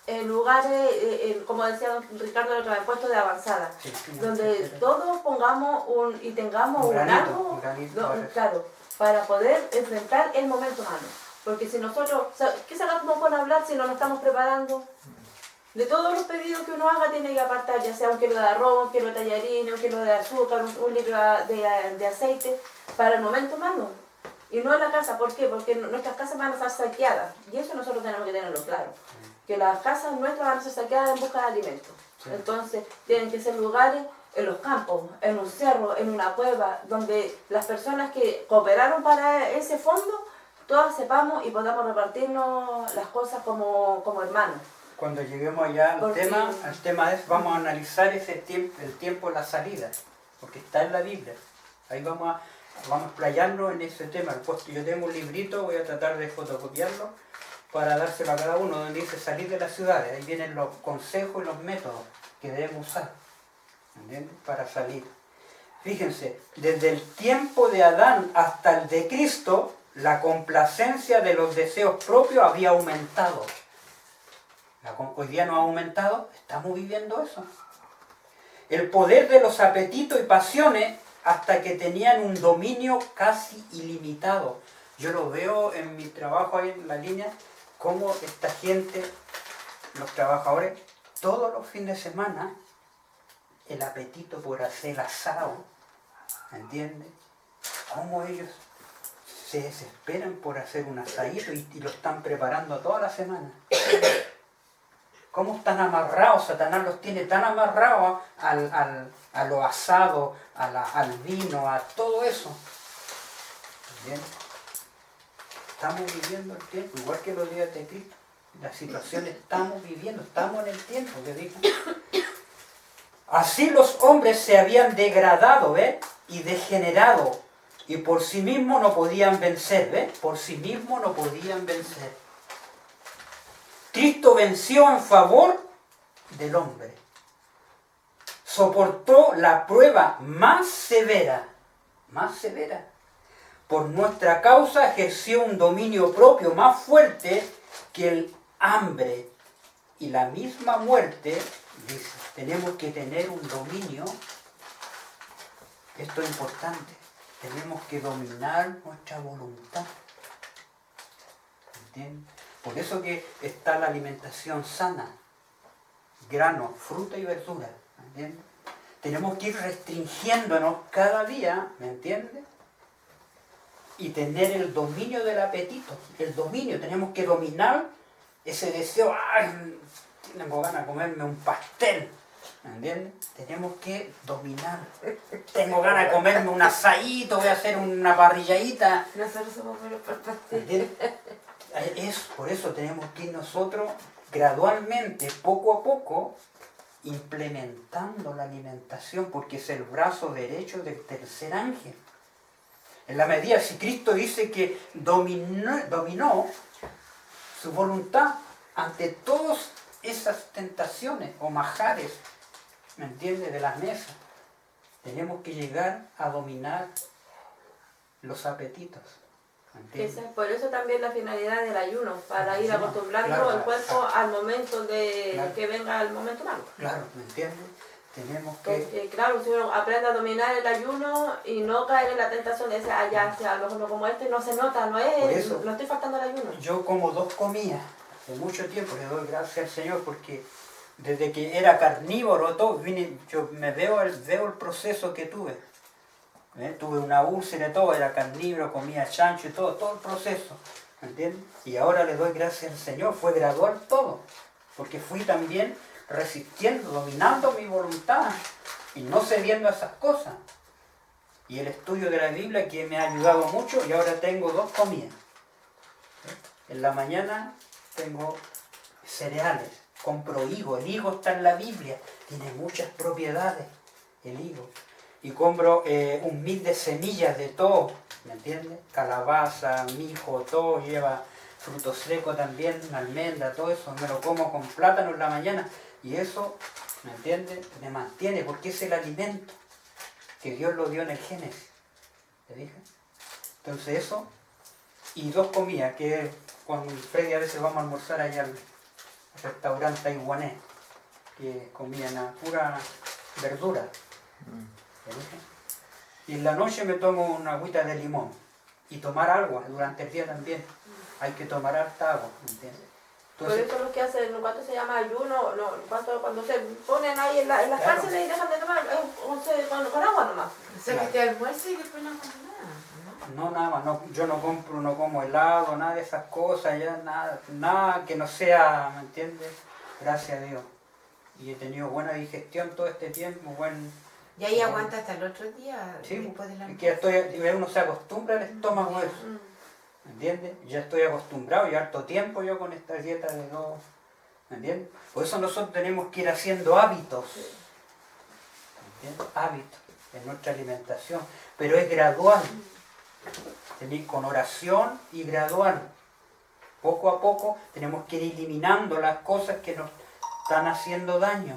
[SPEAKER 2] en lugares, como decía don Ricardo, la otra vez, puestos de avanzada,
[SPEAKER 1] Sí,
[SPEAKER 2] donde todos pongamos y tengamos un
[SPEAKER 1] granito,
[SPEAKER 2] algo, claro, para poder enfrentar el momento malo. Porque si nosotros, ¿qué sacamos con hablar si no nos estamos preparando? De todos los pedidos que uno haga tiene que apartar, ya sea un kilo de arroz, un kilo de tallarines, un kilo de azúcar, un litro de aceite, para el momento malo. Y no en la casa, ¿por qué? Porque nuestras casas van a estar saqueadas. Y eso nosotros tenemos que tenerlo claro. Que las casas nuestras van a ser saqueadas en busca de alimentos. Sí. Entonces, tienen que ser lugares en los campos, en un cerro, en una cueva, donde las personas que cooperaron para ese fondo, todas sepamos y podamos repartirnos las cosas como hermanos.
[SPEAKER 1] Cuando lleguemos allá al tema vamos a analizar el tiempo de la salida, porque está en la Biblia. Ahí vamos a explayarnos en ese tema. Yo tengo un librito, voy a tratar de fotocopiarlo para dárselo a cada uno, donde dice salir de las ciudades. Ahí vienen los consejos y los métodos que debemos usar, ¿entienden? Para salir. Fíjense, desde el tiempo de Adán hasta el de Cristo, la complacencia de los deseos propios había aumentado. Hoy día no ha aumentado, estamos viviendo eso. El poder de los apetitos y pasiones hasta que tenían un dominio casi ilimitado. Yo lo veo en mi trabajo ahí en la línea, cómo esta gente, los trabajadores, todos los fines de semana, el apetito por hacer asado, ¿entiendes? Cómo ellos se desesperan por hacer un asadito y lo están preparando toda la semana. ¿Cómo están amarrados? Satanás los tiene tan amarrados a los asados, al vino, a todo eso. ¿Bien? Estamos viviendo el tiempo, igual que los días de Cristo. La situación estamos viviendo, estamos en el tiempo, que dijo. Así los hombres se habían degradado, ¿ves? Y degenerado. Y por sí mismos no podían vencer, ¿ves? Por sí mismos no podían vencer. Cristo venció en favor del hombre. Soportó la prueba más severa. Por nuestra causa ejerció un dominio propio más fuerte que el hambre y la misma muerte. Dice, tenemos que tener un dominio. Esto es importante. Tenemos que dominar nuestra voluntad. ¿Entiendes? Por eso que está la alimentación sana, grano, fruta y verdura, ¿me entiendes? Tenemos que ir restringiéndonos cada día, ¿me entiendes? Y tener el dominio del apetito, tenemos que dominar ese deseo, ¡ay! Tengo ganas de comerme un pastel, ¿me entiendes? Tenemos que dominar. Tengo ganas de comerme un asadito, voy a hacer una parrilladita.
[SPEAKER 2] Nosotros somos buenos para el pastel.
[SPEAKER 1] ¿Entiendes? Por eso tenemos que ir nosotros gradualmente, poco a poco, implementando la alimentación, porque es el brazo derecho del tercer ángel. En la medida, si Cristo dice que dominó su voluntad ante todas esas tentaciones o majares, ¿me entiendes?, de las mesas, tenemos que llegar a dominar los apetitos.
[SPEAKER 2] Por eso también la finalidad del ayuno, para ir acostumbrando el cuerpo al momento de que venga el momento malo.
[SPEAKER 1] Claro, ¿me entiendes? Tenemos que...
[SPEAKER 2] Porque, claro, si uno aprende a dominar el ayuno y no caer en la tentación de decir, ya, a lo mejor no como este, no se nota, no estoy faltando al ayuno.
[SPEAKER 1] Yo como 2 comidas, hace mucho tiempo, le doy gracias al Señor, porque desde que era carnívoro, todo, yo veo el proceso que tuve. Tuve una úlcera y todo, era carnívoro, comía chancho y todo el proceso, ¿entiendes? Y ahora le doy gracias al Señor, fue gradual todo, porque fui también resistiendo, dominando mi voluntad y no cediendo a esas cosas. Y el estudio de la Biblia que me ha ayudado mucho, y ahora tengo 2 comidas. En la mañana tengo cereales compro higo. El higo está en la Biblia, tiene muchas propiedades, el higo. Y compro 1.000 de semillas de todo, ¿me entiendes? Calabaza, mijo, todo lleva fruto seco también, almendra, todo eso. Me lo como con plátano en la mañana y eso, ¿me entiendes? Me mantiene porque es el alimento que Dios lo dio en el Génesis. ¿Te dije? Entonces eso, y 2 comidas, que cuando Freddy a veces vamos a almorzar allá al restaurante taiwanés, que comían a pura verdura. ¿Te dije? Y en la noche me tomo una agüita de limón. Y tomar agua durante el día también. Hay que tomar harta agua, ¿me entiendes?
[SPEAKER 2] Por eso los que hacen, ¿cuánto se llama ayuno? No, cuando se ponen ahí en las
[SPEAKER 1] Claro.
[SPEAKER 2] cárceles y dejan de tomar con agua nomás.
[SPEAKER 4] O sea, que te almuerces y después no comes nada, ¿no?
[SPEAKER 1] No, nada más, no, yo no compro, no como helado, nada de esas cosas, ya nada que no sea, ¿me entiendes? Gracias a Dios. Y he tenido buena digestión todo este tiempo,
[SPEAKER 4] Y ahí aguanta hasta el otro día,
[SPEAKER 1] sí,
[SPEAKER 4] después de la
[SPEAKER 1] es que uno se acostumbra al estómago a eso, ¿me entiendes? Ya estoy acostumbrado, ya harto tiempo yo con esta dieta de no, ¿me entiendes? Por eso nosotros tenemos que ir haciendo hábitos, ¿me entiendes? Hábitos en nuestra alimentación, pero es gradual, con oración y gradual. Poco a poco tenemos que ir eliminando las cosas que nos están haciendo daño.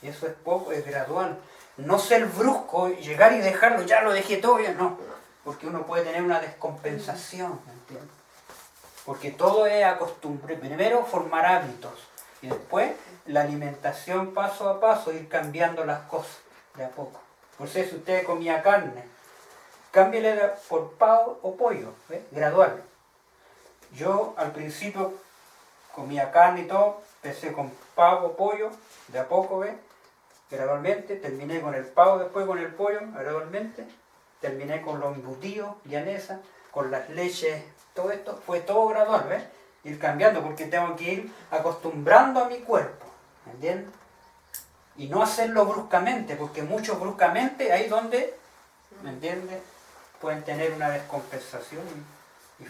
[SPEAKER 1] Eso es poco, es gradual. No ser brusco, llegar y dejarlo, ya lo dejé todo, ya no. Porque uno puede tener una descompensación, ¿me entiendes? Porque todo es acostumbre. Primero formar hábitos y después la alimentación paso a paso, ir cambiando las cosas de a poco. Por eso si usted comía carne, cámbiale por pavo o pollo, ¿ves? Gradual. Yo al principio comía carne y todo, empecé con pavo, pollo, de a poco, ¿ves? Gradualmente, terminé con el pavo, después con el pollo, gradualmente, terminé con los embutidos, llanesa, con las leches, todo esto, fue todo gradual, ¿ves? Ir cambiando, porque tengo que ir acostumbrando a mi cuerpo, ¿me entiendes? Y no hacerlo bruscamente, porque mucho bruscamente, ahí donde, ¿me entiendes? Pueden tener una descompensación.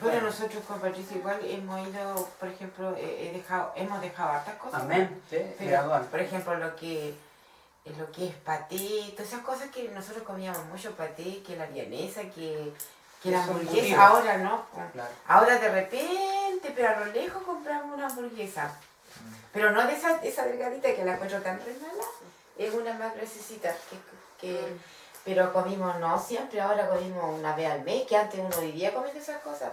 [SPEAKER 4] Bueno, nosotros con Patricia igual hemos ido, por ejemplo, hemos dejado hartas cosas.
[SPEAKER 1] Amén, sí,
[SPEAKER 4] Pero,
[SPEAKER 1] gradual.
[SPEAKER 4] por ejemplo, lo que es paté, todas esas cosas que nosotros comíamos mucho paté, que la vienesa, que la
[SPEAKER 1] Eso
[SPEAKER 4] hamburguesa,
[SPEAKER 1] embutido.
[SPEAKER 4] ahora no.
[SPEAKER 1] Claro.
[SPEAKER 4] Ahora de repente, pero a lo lejos compramos una hamburguesa. Pero no de esa delgadita que la encuentro tan re mala, es una más gruesecita. Pero comimos no siempre, ahora comimos una vez al mes, que antes uno vivía comiendo esas cosas.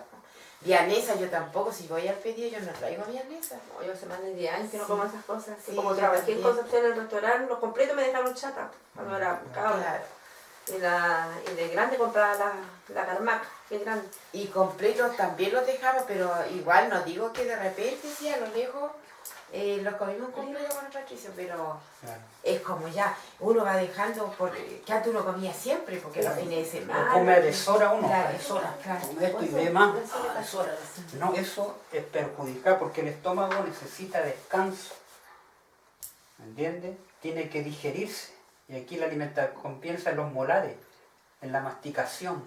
[SPEAKER 4] Vianesa yo tampoco, si voy al pedido yo no traigo vianesa.
[SPEAKER 2] No, yo hace más de 10 años que no
[SPEAKER 4] Sí.
[SPEAKER 2] como esas cosas.
[SPEAKER 4] Sí,
[SPEAKER 2] Como
[SPEAKER 4] yo
[SPEAKER 2] trabajé en
[SPEAKER 4] también.
[SPEAKER 2] Concepción en el restaurante, los completos me dejaron chata cuando era cabra.
[SPEAKER 4] Claro.
[SPEAKER 2] Y de grande compraba la carmaca, que es grande.
[SPEAKER 4] Y completos también los dejamos, pero igual no digo que de repente, sí, a lo lejos los comimos completos con el Patricio, pero
[SPEAKER 1] Claro.
[SPEAKER 4] es como ya, uno va dejando, que antes uno comía siempre, porque los fines de semana.
[SPEAKER 1] Come a deshora uno,
[SPEAKER 4] Claro,
[SPEAKER 1] a deshora.
[SPEAKER 4] claro.
[SPEAKER 1] Come esto y ve más, a deshora. No, eso es perjudicar porque el estómago necesita descanso. ¿Me entiendes? Tiene que digerirse. Y aquí la alimentación piensa en los molares, en la masticación.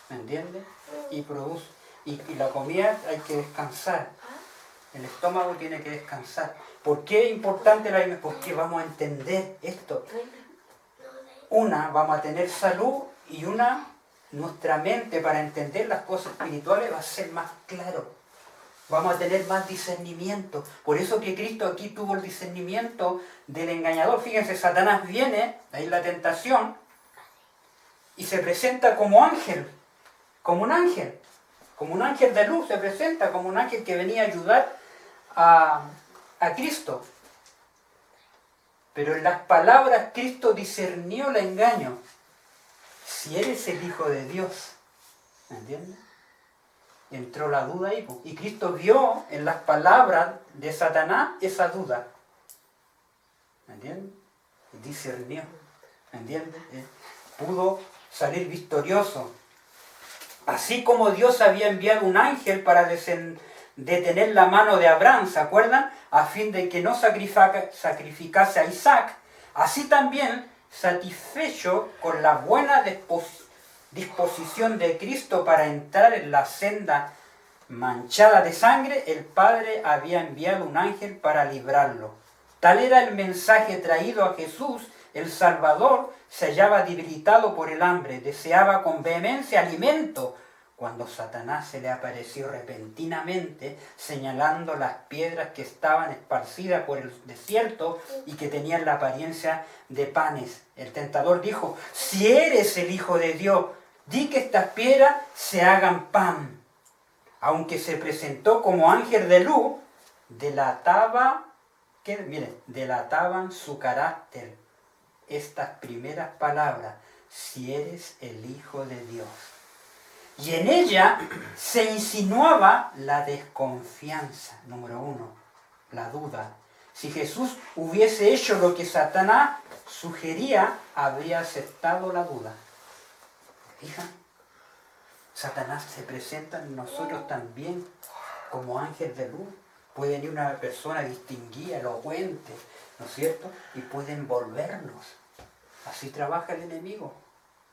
[SPEAKER 1] ¿Me entiendes? Y produce. Y la comida hay que descansar. El estómago tiene que descansar. ¿Por qué es importante la alimentación? Porque vamos a entender esto. Una, vamos a tener salud y nuestra mente para entender las cosas espirituales va a ser más claro. Vamos a tener más discernimiento. Por eso que Cristo aquí tuvo el discernimiento del engañador. Fíjense, Satanás viene, ahí la tentación, y se presenta como ángel, como un ángel de luz, se presenta como un ángel que venía a ayudar a Cristo. Pero en las palabras Cristo discernió el engaño. Si eres el Hijo de Dios, ¿me entiendes? Entró la duda ahí. Y Cristo vio en las palabras de Satanás esa duda. ¿Me entiendes? Y discernió. ¿Me entiendes? Pudo salir victorioso. Así como Dios había enviado un ángel para detener la mano de Abraham, ¿se acuerdan? A fin de que no sacrificase a Isaac. Así también, satisfecho con la buena disposición de Cristo para entrar en la senda manchada de sangre, el Padre había enviado un ángel para librarlo. Tal era el mensaje traído a Jesús. El Salvador se hallaba debilitado por el hambre, deseaba con vehemencia alimento, cuando Satanás se le apareció repentinamente, señalando las piedras que estaban esparcidas por el desierto y que tenían la apariencia de panes. El tentador dijo: si eres el Hijo de Dios, di que estas piedras se hagan pan. Aunque se presentó como ángel de luz, delataban su carácter estas primeras palabras: si eres el Hijo de Dios. Y en ella se insinuaba la desconfianza, número 1, la duda. Si Jesús hubiese hecho lo que Satanás sugería, habría aceptado la duda. ¿Fijan? Satanás se presenta en nosotros también como ángel de luz. Puede venir una persona distinguida, elocuente, ¿no es cierto? Y puede envolvernos. Así trabaja el enemigo.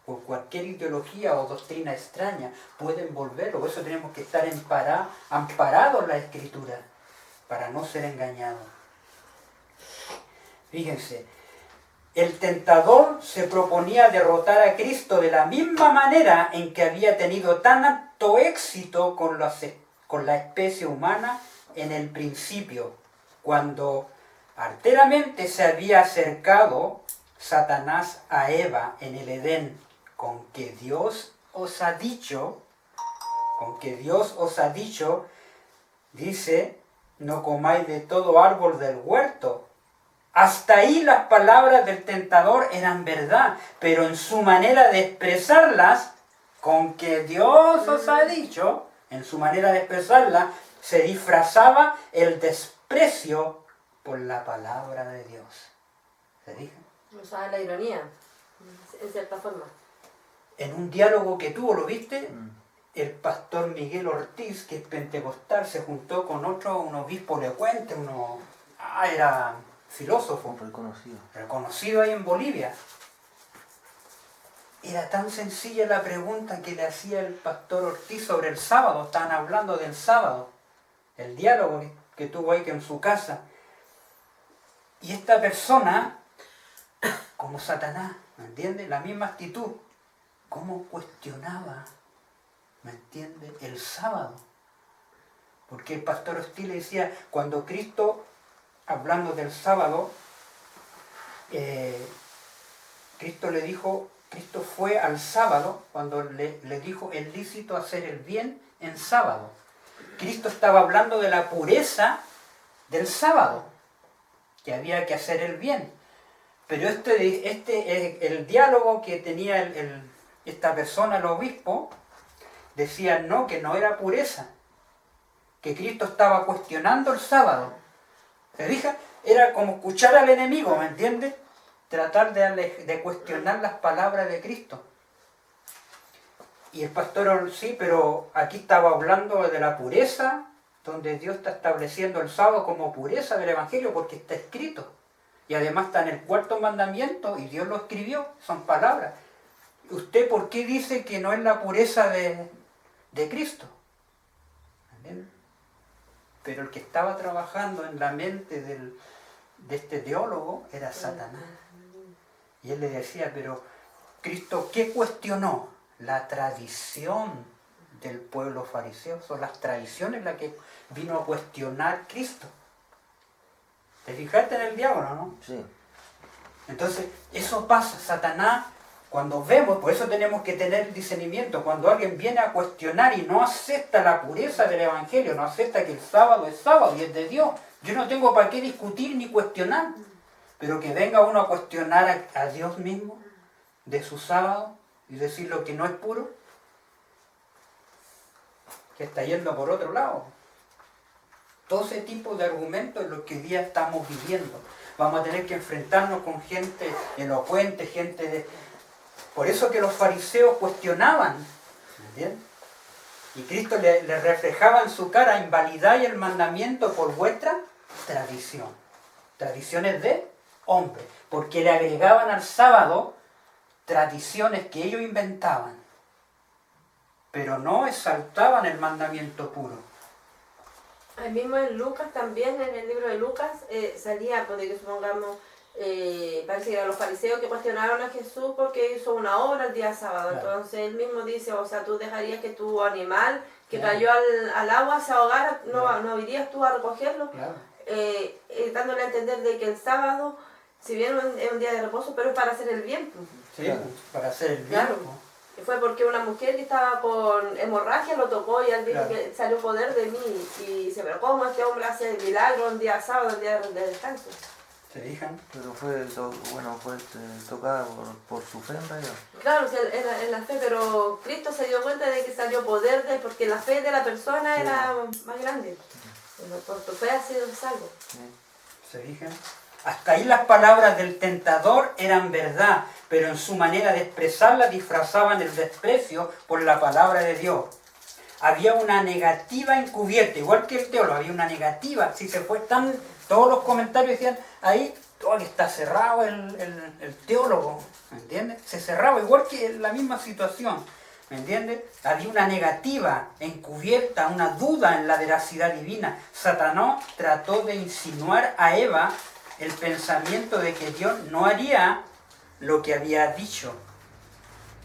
[SPEAKER 1] Por cualquier ideología o doctrina extraña puede envolverlo. Por eso tenemos que estar amparados en la Escritura para no ser engañados. Fíjense, el tentador se proponía derrotar a Cristo de la misma manera en que había tenido tan alto éxito con la especie humana en el principio, cuando arteramente se había acercado Satanás a Eva en el Edén, con que Dios os ha dicho, dice, no comáis de todo árbol del huerto. Hasta ahí las palabras del tentador eran verdad, pero en su manera de expresarlas, con que Dios os ha dicho, en su manera de expresarlas, se disfrazaba el desprecio por la palabra de Dios. ¿Se dice?
[SPEAKER 2] Usaba la ironía, en cierta forma.
[SPEAKER 1] En un diálogo que tuvo, ¿lo viste? El pastor Miguel Ortiz, que es pentecostal, se juntó con un obispo elocuente, era filósofo, reconocido ahí en Bolivia. Era tan sencilla la pregunta que le hacía el pastor Ortiz sobre el sábado. Estaban hablando del sábado, el diálogo que tuvo ahí en su casa. Y esta persona, como Satanás, ¿me entiendes? La misma actitud. ¿Cómo cuestionaba, me entiende, el sábado? Porque el pastor Ortiz le decía, cuando Cristo, hablando del sábado, Cristo fue al sábado cuando le dijo, es lícito hacer el bien en sábado. Cristo estaba hablando de la pureza del sábado, que había que hacer el bien. Pero el diálogo que tenía esta persona, el obispo, decía no, que no era pureza, que Cristo estaba cuestionando el sábado. ¿Se fija? Era como escuchar al enemigo, ¿me entiendes? Tratar de cuestionar las palabras de Cristo. Y el pastor, sí, pero aquí estaba hablando de la pureza, donde Dios está estableciendo el sábado como pureza del Evangelio, porque está escrito. Y además está en el 4º mandamiento, y Dios lo escribió, son palabras. ¿Usted por qué dice que no es la pureza de Cristo? ¿Entiendes? Pero el que estaba trabajando en la mente de este teólogo era Satanás. Y él le decía, pero Cristo, ¿qué cuestionó? La tradición del pueblo fariseo. Son las tradiciones las que vino a cuestionar Cristo. ¿Te fijaste en el diálogo, no?
[SPEAKER 3] Sí.
[SPEAKER 1] Entonces, eso pasa. Satanás, cuando vemos, por eso tenemos que tener discernimiento, cuando alguien viene a cuestionar y no acepta la pureza del Evangelio, no acepta que el sábado es sábado y es de Dios, yo no tengo para qué discutir ni cuestionar, pero que venga uno a cuestionar a Dios mismo de su sábado y decir lo que no es puro, que está yendo por otro lado. Todo ese tipo de argumentos es lo que hoy día estamos viviendo. Vamos a tener que enfrentarnos con gente elocuente, Por eso que los fariseos cuestionaban, ¿entiendes? Y Cristo le reflejaba en su cara, invalidáis el mandamiento por vuestra tradición. Tradiciones de hombre, porque le agregaban al sábado tradiciones que ellos inventaban. pero no exaltaban el mandamiento puro.
[SPEAKER 2] Ahí mismo en Lucas también, en el libro de Lucas, salía, pues, de que supongamos, parece que eran los fariseos que cuestionaron a Jesús porque hizo una obra el día sábado.
[SPEAKER 1] Claro.
[SPEAKER 2] Entonces él mismo dice, o sea, tú dejarías que tu animal que
[SPEAKER 1] Claro.
[SPEAKER 2] cayó al agua se ahogara,
[SPEAKER 1] Claro.
[SPEAKER 2] no irías tú a recogerlo,
[SPEAKER 1] Claro.
[SPEAKER 2] dándole a entender de que el sábado, si bien es un día de reposo, pero es para hacer el bien. Pues.
[SPEAKER 1] Sí,
[SPEAKER 3] Claro.
[SPEAKER 1] para hacer el bien.
[SPEAKER 2] Claro. Y fue porque una mujer que estaba con hemorragia lo tocó y él dijo
[SPEAKER 1] Claro.
[SPEAKER 2] que salió poder de mí. Y dice, pero ¿cómo este hombre hace el milagro un día sábado, un día de descanso?
[SPEAKER 1] ¿Se fijan?
[SPEAKER 3] Pero fue, fue tocada por su fe en realidad.
[SPEAKER 2] Claro, sí, en la fe, pero Cristo se dio cuenta de que salió poder de él porque la fe de la persona
[SPEAKER 1] Sí.
[SPEAKER 2] era más grande. Por tu fe ha sido salvo.
[SPEAKER 3] Sí.
[SPEAKER 1] ¿Se fijan? Hasta ahí las palabras del tentador eran verdad, pero en su manera de expresarla disfrazaban el desprecio por la palabra de Dios. Había una negativa encubierta, igual que el teólogo, había una negativa. Si se fue tan, todos los comentarios decían, ahí todo que está cerrado el teólogo, ¿me entiendes? Se cerraba, igual que en la misma situación, ¿me entiendes? Había una negativa encubierta, una duda en la veracidad divina. Satanás trató de insinuar a Eva el pensamiento de que Dios no haría lo que había dicho,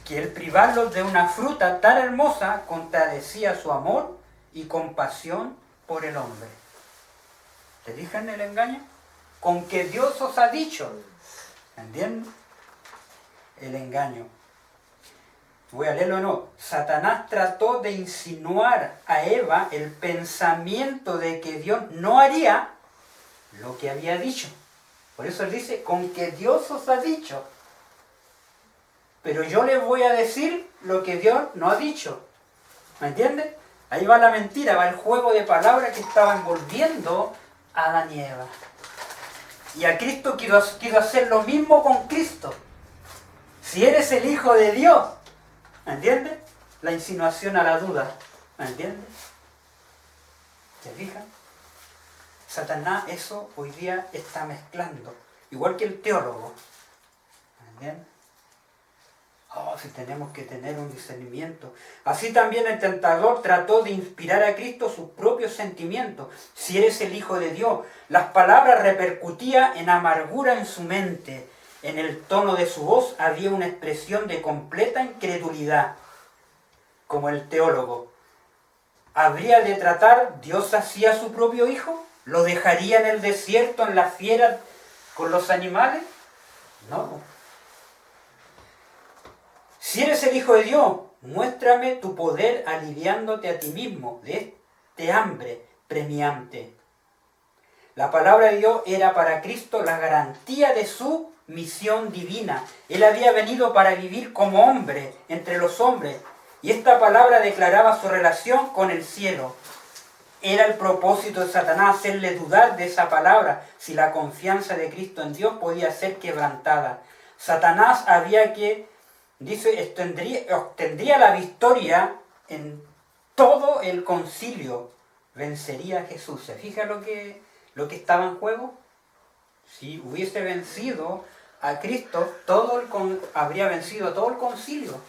[SPEAKER 1] que el privarlos de una fruta tan hermosa contradecía su amor y compasión por el hombre. ¿Te fijan el engaño? Con que Dios os ha dicho, ¿entienden? El engaño. Voy a leerlo de nuevo. Satanás trató de insinuar a Eva el pensamiento de que Dios no haría lo que había dicho. Por eso él dice, con que Dios os ha dicho. Pero yo les voy a decir lo que Dios no ha dicho. ¿Me entiendes? Ahí va la mentira, va el juego de palabras que estaba envolviendo a Adán y Eva. Y a Cristo quiero hacer lo mismo con Cristo. Si eres el Hijo de Dios, ¿me entiendes? La insinuación a la duda, ¿me entiendes? ¿Se fijan? Satanás eso hoy día está mezclando, igual que el teólogo, ¿me entiendes? Oh, si tenemos que tener un discernimiento. Así también el tentador trató de inspirar a Cristo sus propios sentimientos. Si eres el Hijo de Dios, las palabras repercutían en amargura en su mente. En el tono de su voz había una expresión de completa incredulidad, como el teólogo. ¿Habría de tratar Dios así a su propio Hijo? ¿Lo dejaría en el desierto, en las fieras, con los animales? No. Si eres el Hijo de Dios, muéstrame tu poder aliviándote a ti mismo de este hambre premiante. La palabra de Dios era para Cristo la garantía de su misión divina. Él había venido para vivir como hombre entre los hombres, y esta palabra declaraba su relación con el cielo. Era el propósito de Satanás hacerle dudar de esa palabra, si la confianza de Cristo en Dios podía ser quebrantada. Satanás obtendría la victoria en todo el concilio, vencería a Jesús. ¿Se fija lo que estaba en juego? Si hubiese vencido a Cristo, habría vencido a todo el concilio.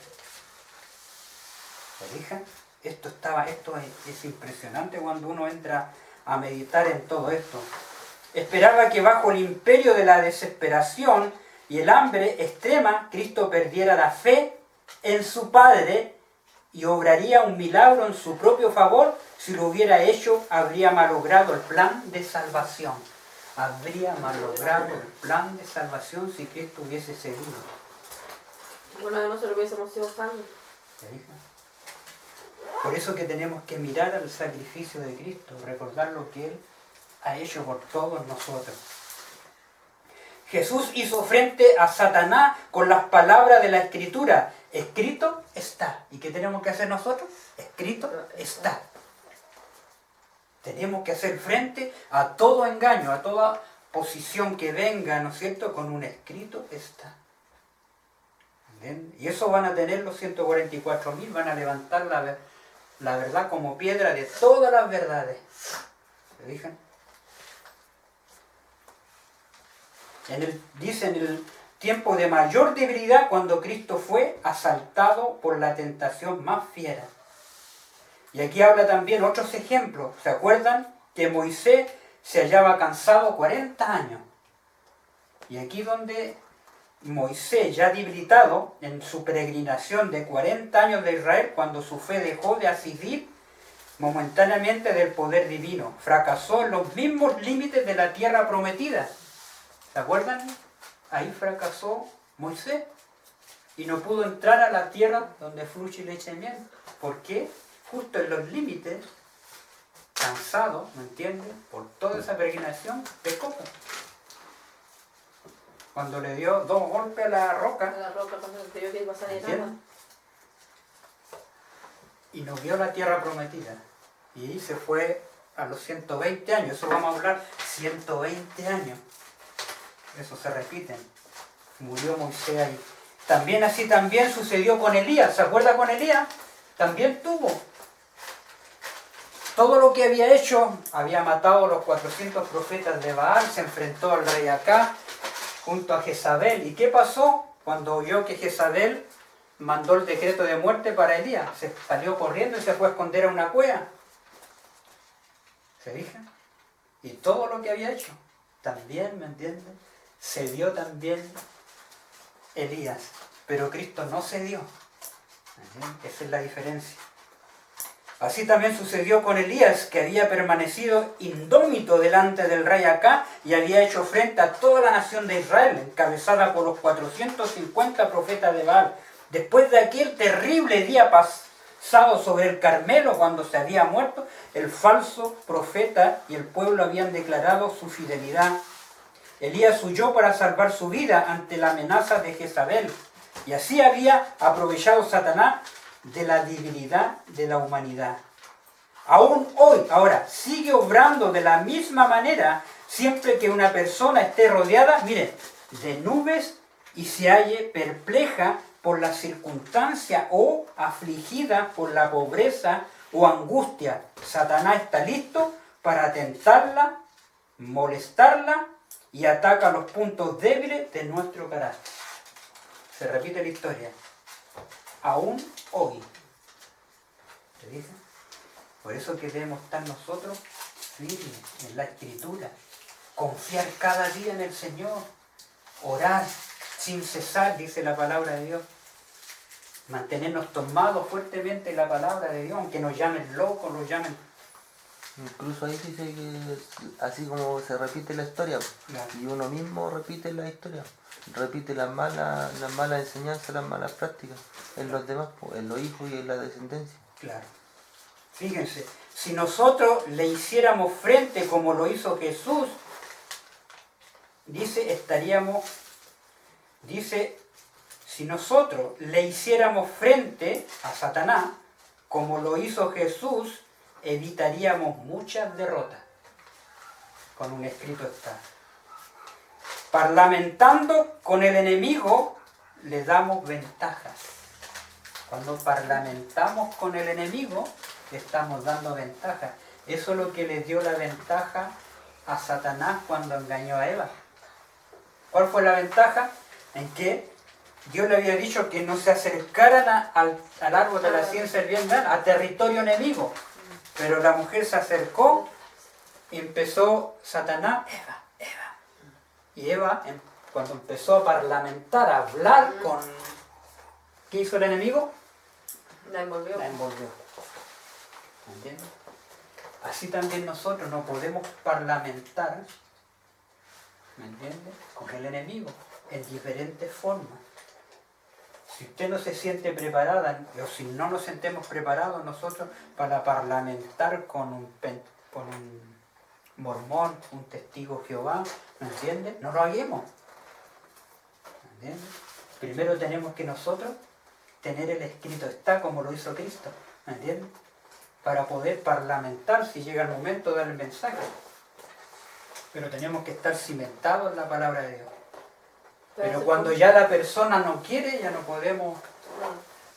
[SPEAKER 1] ¿Se fijan? Esto es impresionante cuando uno entra a meditar en todo esto. Esperaba que bajo el imperio de la desesperación y el hambre extrema, Cristo perdiera la fe en su Padre y obraría un milagro en su propio favor. Si lo hubiera hecho, habría malogrado el plan de salvación. Habría malogrado el plan de salvación si Cristo hubiese seguido.
[SPEAKER 2] Bueno, de nosotros hubiésemos sido salvos.
[SPEAKER 1] ¿Se fijan? Por eso que tenemos que mirar al sacrificio de Cristo, recordar lo que Él ha hecho por todos nosotros. Jesús hizo frente a Satanás con las palabras de la Escritura. Escrito está. ¿Y qué tenemos que hacer nosotros? Escrito está. Tenemos que hacer frente a todo engaño, a toda posición que venga, ¿no es cierto? Con un escrito está. ¿Entienden? Y eso van a tener los 144.000, van a levantar la verdad como piedra de todas las verdades. ¿Se fijan? Dice en el tiempo de mayor debilidad, cuando Cristo fue asaltado por la tentación más fiera. Y aquí habla también otros ejemplos. ¿Se acuerdan que Moisés se hallaba cansado 40 años? Y aquí donde Moisés, ya debilitado en su peregrinación de 40 años de Israel, cuando su fe dejó de asistir momentáneamente del poder divino, fracasó en los mismos límites de la tierra prometida. ¿Se acuerdan? Ahí fracasó Moisés y no pudo entrar a la tierra donde fluye leche y miel. ¿Por qué? Justo en los límites, cansado, ¿me entiendes? Por toda esa peregrinación, pecó. Cuando le dio 2 golpes a la roca,
[SPEAKER 2] cuando creyó que iba a salir
[SPEAKER 1] ¿entiendes?
[SPEAKER 2] agua.
[SPEAKER 1] Y no vio la tierra prometida. Y se fue a los 120 años. Eso vamos a hablar, 120 años. Eso se repite. Murió Moisés ahí. También así también sucedió con Elías. ¿Se acuerda con Elías? También tuvo. Todo lo que había hecho, había matado a los 400 profetas de Baal, se enfrentó al rey Acá junto a Jezabel. ¿Y qué pasó? Cuando oyó que Jezabel mandó el decreto de muerte para Elías, se salió corriendo y se fue a esconder a una cueva. ¿Se fijan? Y todo lo que había hecho, también, ¿me entienden? Se dio también Elías, pero Cristo no se dio. Esa es la diferencia. Así también sucedió con Elías, que había permanecido indómito delante del rey Acá y había hecho frente a toda la nación de Israel, encabezada por los 450 profetas de Baal. Después de aquel terrible día pasado sobre el Carmelo, cuando se había muerto el falso profeta y el pueblo habían declarado su fidelidad, Elías huyó para salvar su vida ante la amenaza de Jezabel. Y así había aprovechado Satanás de la debilidad de la humanidad. Aún hoy, ahora, sigue obrando de la misma manera siempre que una persona esté rodeada, miren, de nubes y se halle perpleja por la circunstancia o afligida por la pobreza o angustia. Satanás está listo para tentarla, molestarla y ataca los puntos débiles de nuestro carácter. Se repite la historia. Aún hoy. ¿Se dice? Por eso que debemos estar nosotros firmes en la Escritura. Confiar cada día en el Señor. Orar sin cesar, dice la palabra de Dios. Mantenernos tomados fuertemente en la palabra de Dios, aunque nos llamen locos, nos llamen...
[SPEAKER 3] Incluso ahí dice que así como se repite la historia,
[SPEAKER 1] Claro.
[SPEAKER 3] y uno mismo repite la historia, repite las malas enseñanzas, las malas prácticas en los demás, en los hijos y en la descendencia.
[SPEAKER 1] Claro. Fíjense, si nosotros le hiciéramos frente como lo hizo Jesús, dice, si nosotros le hiciéramos frente a Satanás como lo hizo Jesús, evitaríamos muchas derrotas. Con un escrito está. Parlamentando con el enemigo, le damos ventajas. Cuando parlamentamos con el enemigo, le estamos dando ventajas. Eso es lo que le dio la ventaja a Satanás cuando engañó a Eva. ¿Cuál fue la ventaja? En que Dios le había dicho que no se acercaran al árbol de la ciencia del bien y mal, a territorio enemigo. Pero la mujer se acercó y empezó Satanás, Eva. Y Eva, cuando empezó a parlamentar, a hablar con... ¿Qué hizo el enemigo?
[SPEAKER 2] La envolvió.
[SPEAKER 1] La envolvió. ¿Me entiendes? Así también nosotros no podemos parlamentar, ¿me entiendes?, con el enemigo en diferentes formas. Si usted no se siente preparada, o si no nos sentemos preparados nosotros para parlamentar con un mormón, un testigo Jehová, ¿me entiendes?, no lo hagamos. ¿Me entiendes? Primero tenemos que nosotros tener el escrito está como lo hizo Cristo, ¿me entiendes?, para poder parlamentar si llega el momento de dar el mensaje. Pero tenemos que estar cimentados en la palabra de Dios. Pero cuando ya la persona no quiere, ya no podemos...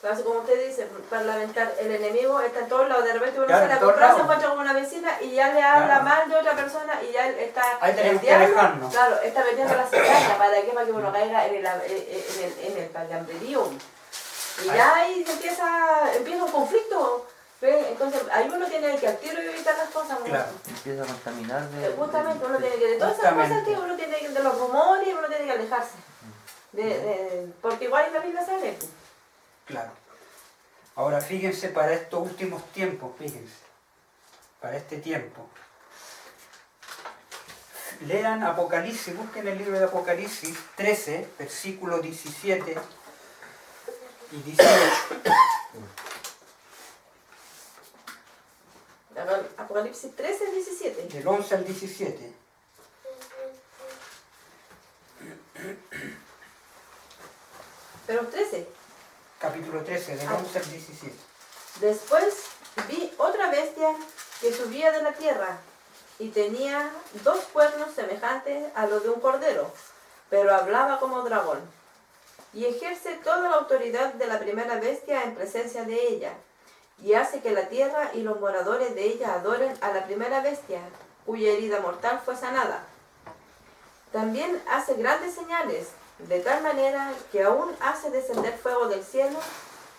[SPEAKER 2] No. Así como usted dice, parlamentar, el enemigo está en todos lados. De repente uno
[SPEAKER 1] Claro,
[SPEAKER 2] sale a
[SPEAKER 1] en todos
[SPEAKER 2] comprar, se
[SPEAKER 1] lados.
[SPEAKER 2] encuentra con una vecina y ya le habla
[SPEAKER 1] Claro.
[SPEAKER 2] mal de otra persona y ya él está...
[SPEAKER 1] Ahí tenemos
[SPEAKER 2] el
[SPEAKER 1] que
[SPEAKER 2] diablo,
[SPEAKER 1] alejarnos.
[SPEAKER 2] claro, está metiendo la cizaña. ¿Para qué? Para que uno caiga en el palambrerío. Y ya ahí empieza un conflicto. Entonces, ahí uno tiene que al tiro evitar las cosas.
[SPEAKER 1] Claro.
[SPEAKER 3] Empieza a contaminar de...
[SPEAKER 2] Justamente, uno tiene que, de todas esas cosas que uno tiene que, de los rumores, uno tiene que alejarse. Porque igual en la Biblia sale.
[SPEAKER 1] Claro. Ahora fíjense para estos últimos tiempos, fíjense. Para este tiempo. Lean Apocalipsis, busquen el libro de Apocalipsis 13, versículos 17 y 18.
[SPEAKER 2] Apocalipsis 13, 17.
[SPEAKER 1] Del 11 al 17.
[SPEAKER 2] Pero 13.
[SPEAKER 1] Capítulo 13, del 11 al 17.
[SPEAKER 2] Después vi otra bestia que subía de la tierra y tenía 2 cuernos semejantes a los de un cordero, pero hablaba como dragón. Y ejerce toda la autoridad de la primera bestia en presencia de ella, y hace que la tierra y los moradores de ella adoren a la primera bestia, cuya herida mortal fue sanada. También hace grandes señales, de tal manera que aún hace descender fuego del cielo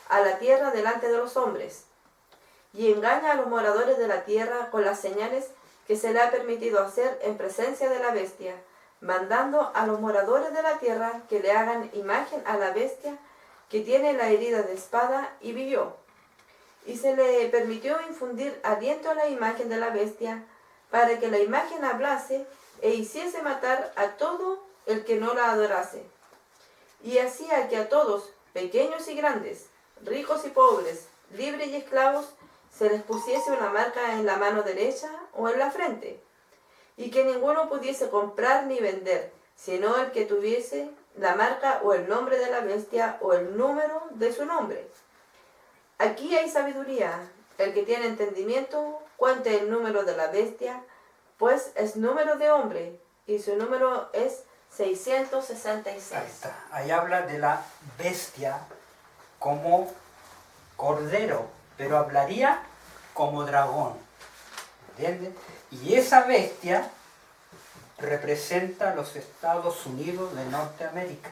[SPEAKER 2] a la tierra delante de los hombres, y engaña a los moradores de la tierra con las señales que se le ha permitido hacer en presencia de la bestia, mandando a los moradores de la tierra que le hagan imagen a la bestia que tiene la herida de espada y vivió. Y se le permitió infundir aliento a la imagen de la bestia, para que la imagen hablase e hiciese matar a todo el que no la adorase. Y hacía que a todos, pequeños y grandes, ricos y pobres, libres y esclavos, se les pusiese una marca en la mano derecha o en la frente, y que ninguno pudiese comprar ni vender, sino el que tuviese la marca o el nombre de la bestia o el número de su nombre. Aquí hay sabiduría. El que tiene entendimiento, cuente el número de la bestia, pues es número de hombre, y su número es 666.
[SPEAKER 1] Ahí está. Ahí habla de la bestia como cordero, pero hablaría como dragón. ¿Entiendes? Y esa bestia representa a los Estados Unidos de Norteamérica.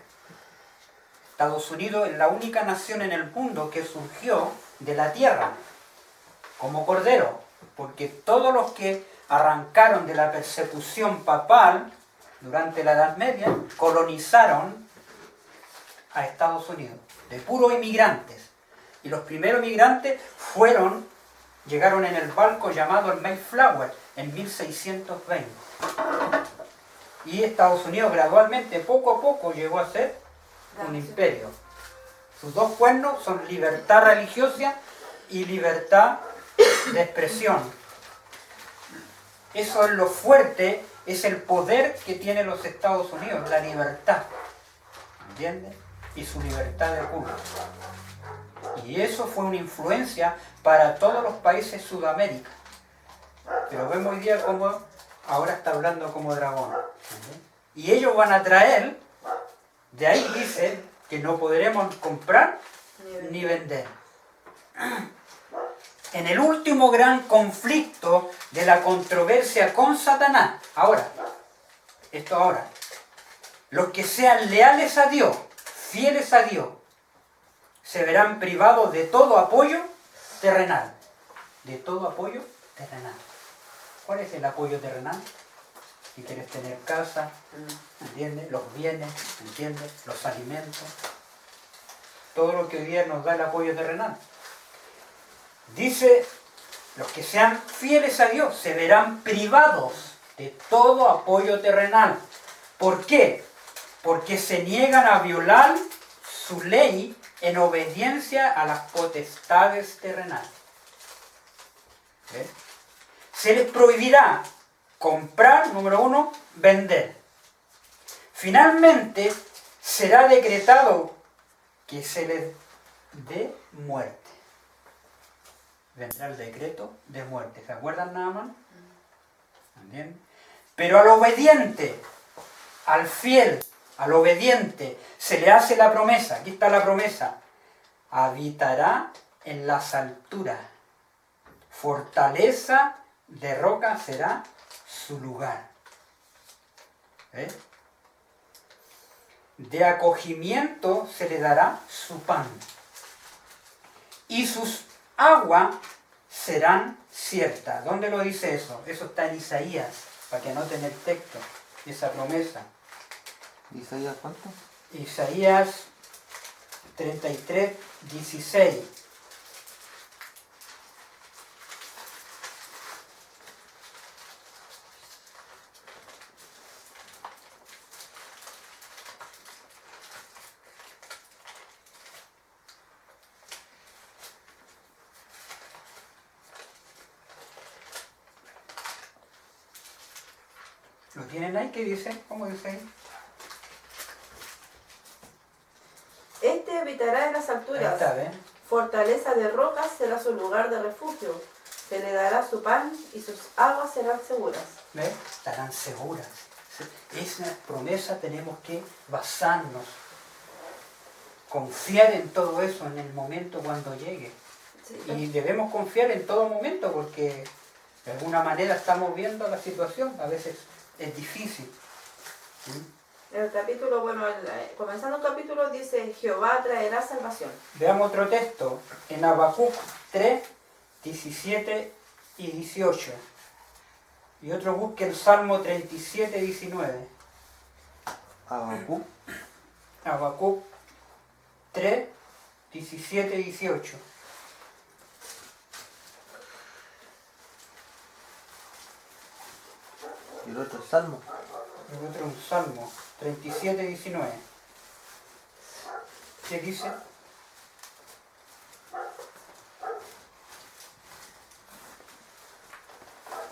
[SPEAKER 1] Estados Unidos es la única nación en el mundo que surgió de la tierra como cordero, porque todos los que arrancaron de la persecución papal durante la Edad Media colonizaron a Estados Unidos, de puros inmigrantes. Y los primeros migrantes llegaron en el barco llamado el Mayflower en 1620. Y Estados Unidos gradualmente, poco a poco, llegó a ser un imperio. Sus 2 cuernos son libertad religiosa y libertad de expresión. Eso es lo fuerte, es el poder que tienen los Estados Unidos, la libertad. ¿Entiendes? Y su libertad de culto. Y eso fue una influencia para todos los países de Sudamérica. Pero vemos hoy día como ahora está hablando como dragón. ¿Entiendes? Y ellos van a traer, de ahí dice que no podremos comprar ni vender. En el último gran conflicto de la controversia con Satanás, los que sean leales a Dios, fieles a Dios, se verán privados de todo apoyo terrenal. De todo apoyo terrenal. ¿Cuál es el apoyo terrenal? Si quieres tener casa, ¿entiendes? Los bienes, ¿entiendes? Los alimentos. Todo lo que hoy día nos da el apoyo terrenal. Dice, los que sean fieles a Dios se verán privados de todo apoyo terrenal. ¿Por qué? Porque se niegan a violar su ley en obediencia a las potestades terrenales. ¿Ves? Se les prohibirá comprar, número 1, vender. Finalmente, será decretado que se les dé muerte. Vendrá el decreto de muerte. ¿Se acuerdan nada más? ¿Entienden? Pero al obediente, al fiel, al obediente, se le hace la promesa. Aquí está la promesa. Habitará en las alturas. Fortaleza de roca será su lugar. ¿Ves? De acogimiento se le dará su pan. Y sus aguas serán ciertas. ¿Dónde lo dice eso? Eso está en Isaías, para que anoten el texto, esa promesa.
[SPEAKER 3] ¿Isaías cuánto?
[SPEAKER 1] Isaías 33, 16. ¿Lo tienen ahí? ¿Qué dice? ¿Cómo dice ahí?
[SPEAKER 2] Este habitará en las
[SPEAKER 1] Ahí
[SPEAKER 2] alturas.
[SPEAKER 1] está, ¿ven?
[SPEAKER 2] Fortaleza de rocas será su lugar de refugio. Se le dará su pan y sus aguas serán seguras.
[SPEAKER 1] ¿Ven? Estarán seguras. Esa promesa tenemos que basarnos, confiar en todo eso en el momento cuando llegue.
[SPEAKER 2] Sí.
[SPEAKER 1] Y debemos confiar en todo momento porque de alguna manera estamos viendo la situación, a veces es difícil. ¿Sí?
[SPEAKER 2] El capítulo, comenzando el capítulo dice, Jehová traerá salvación.
[SPEAKER 1] Veamos otro texto, en Habacuc 3, 17 y 18. Y otro busque el Salmo 37, 19.
[SPEAKER 3] Habacuc.
[SPEAKER 1] Habacuc 3, 17 y 18.
[SPEAKER 3] Y el otro salmo.
[SPEAKER 1] El otro un Salmo 37, 19. ¿Qué dice?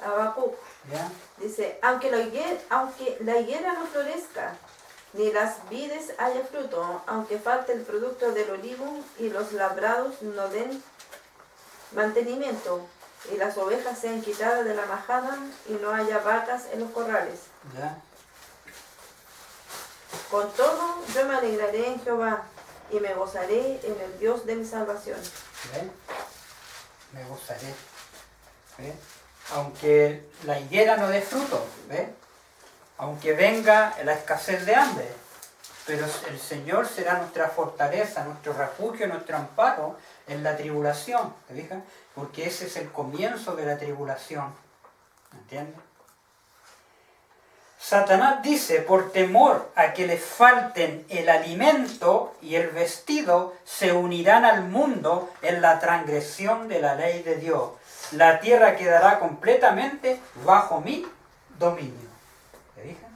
[SPEAKER 2] Habacuc
[SPEAKER 1] ¿Ya?
[SPEAKER 2] dice, aunque la higuera no florezca, ni las vides haya fruto, aunque falte el producto del olivo y los labrados no den mantenimiento, y las ovejas sean quitadas de la majada y no haya vacas en los corrales.
[SPEAKER 1] ¿Ya?
[SPEAKER 2] Con todo, yo me alegraré en Jehová y me gozaré en el Dios de mi salvación.
[SPEAKER 1] ¿Ven? Me gozaré. ¿Ven? Aunque la higuera no dé fruto, ¿ven? Aunque venga la escasez de hambre, pero el Señor será nuestra fortaleza, nuestro refugio, nuestro amparo en la tribulación, ¿te fijas? Porque ese es el comienzo de la tribulación, ¿entiendes? Satanás dice, por temor a que les falten el alimento y el vestido, se unirán al mundo en la transgresión de la ley de Dios. La tierra quedará completamente bajo mi dominio. ¿Te fijas?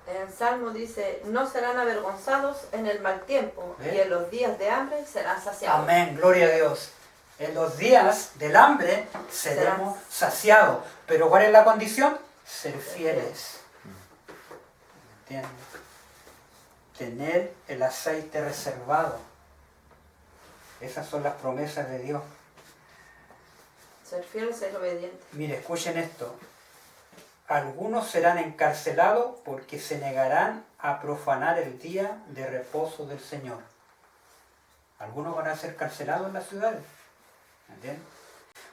[SPEAKER 2] En el Salmo dice, no serán avergonzados en el mal tiempo,
[SPEAKER 1] ¿Ves?
[SPEAKER 2] y en los días de hambre serán saciados.
[SPEAKER 1] Amén, gloria a Dios. En los días del hambre seremos saciados. Pero ¿cuál es la condición? Ser fieles. ¿Entiendes? Tener el aceite reservado. Esas son las promesas de Dios.
[SPEAKER 2] Ser fiel, ser obediente.
[SPEAKER 1] Mire, escuchen esto. Algunos serán encarcelados porque se negarán a profanar el día de reposo del Señor. Algunos van a ser carcelados en las ciudades. ¿Entienden?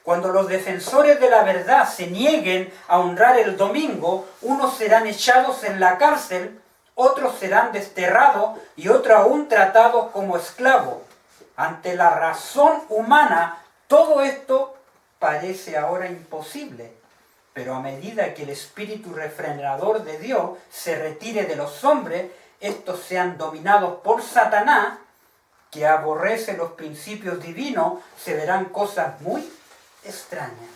[SPEAKER 1] Cuando los defensores de la verdad se nieguen a honrar el domingo, unos serán echados en la cárcel, otros serán desterrados y otros aún tratados como esclavos. Ante la razón humana, todo esto parece ahora imposible, pero a medida que el espíritu refrenador de Dios se retire de los hombres, estos sean dominados por Satanás, que aborrece los principios divinos, se verán cosas muy extrañas.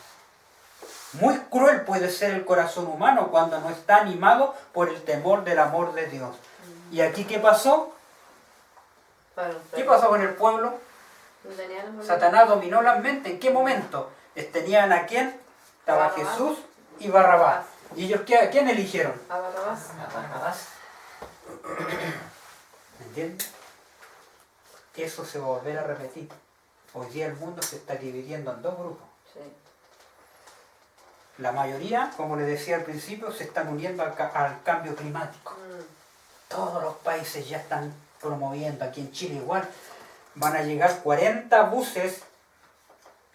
[SPEAKER 1] Muy cruel puede ser el corazón humano cuando no está animado por el temor del amor de Dios. ¿Y aquí qué pasó? ¿Qué pasó con el pueblo? Satanás dominó las mentes. ¿En qué momento? Tenían a quién? Estaba
[SPEAKER 2] Barrabás.
[SPEAKER 1] Jesús y Barrabás. ¿Y ellos a quién eligieron?
[SPEAKER 2] A Barrabás.
[SPEAKER 1] A Barrabás. ¿Me entiendes? Eso se va a volver a repetir. Hoy día el mundo se está dividiendo en dos grupos.
[SPEAKER 2] Sí.
[SPEAKER 1] La mayoría, como les decía al principio, se están uniendo al cambio climático. Todos los países ya están promoviendo, aquí en Chile igual, van a llegar 40 buses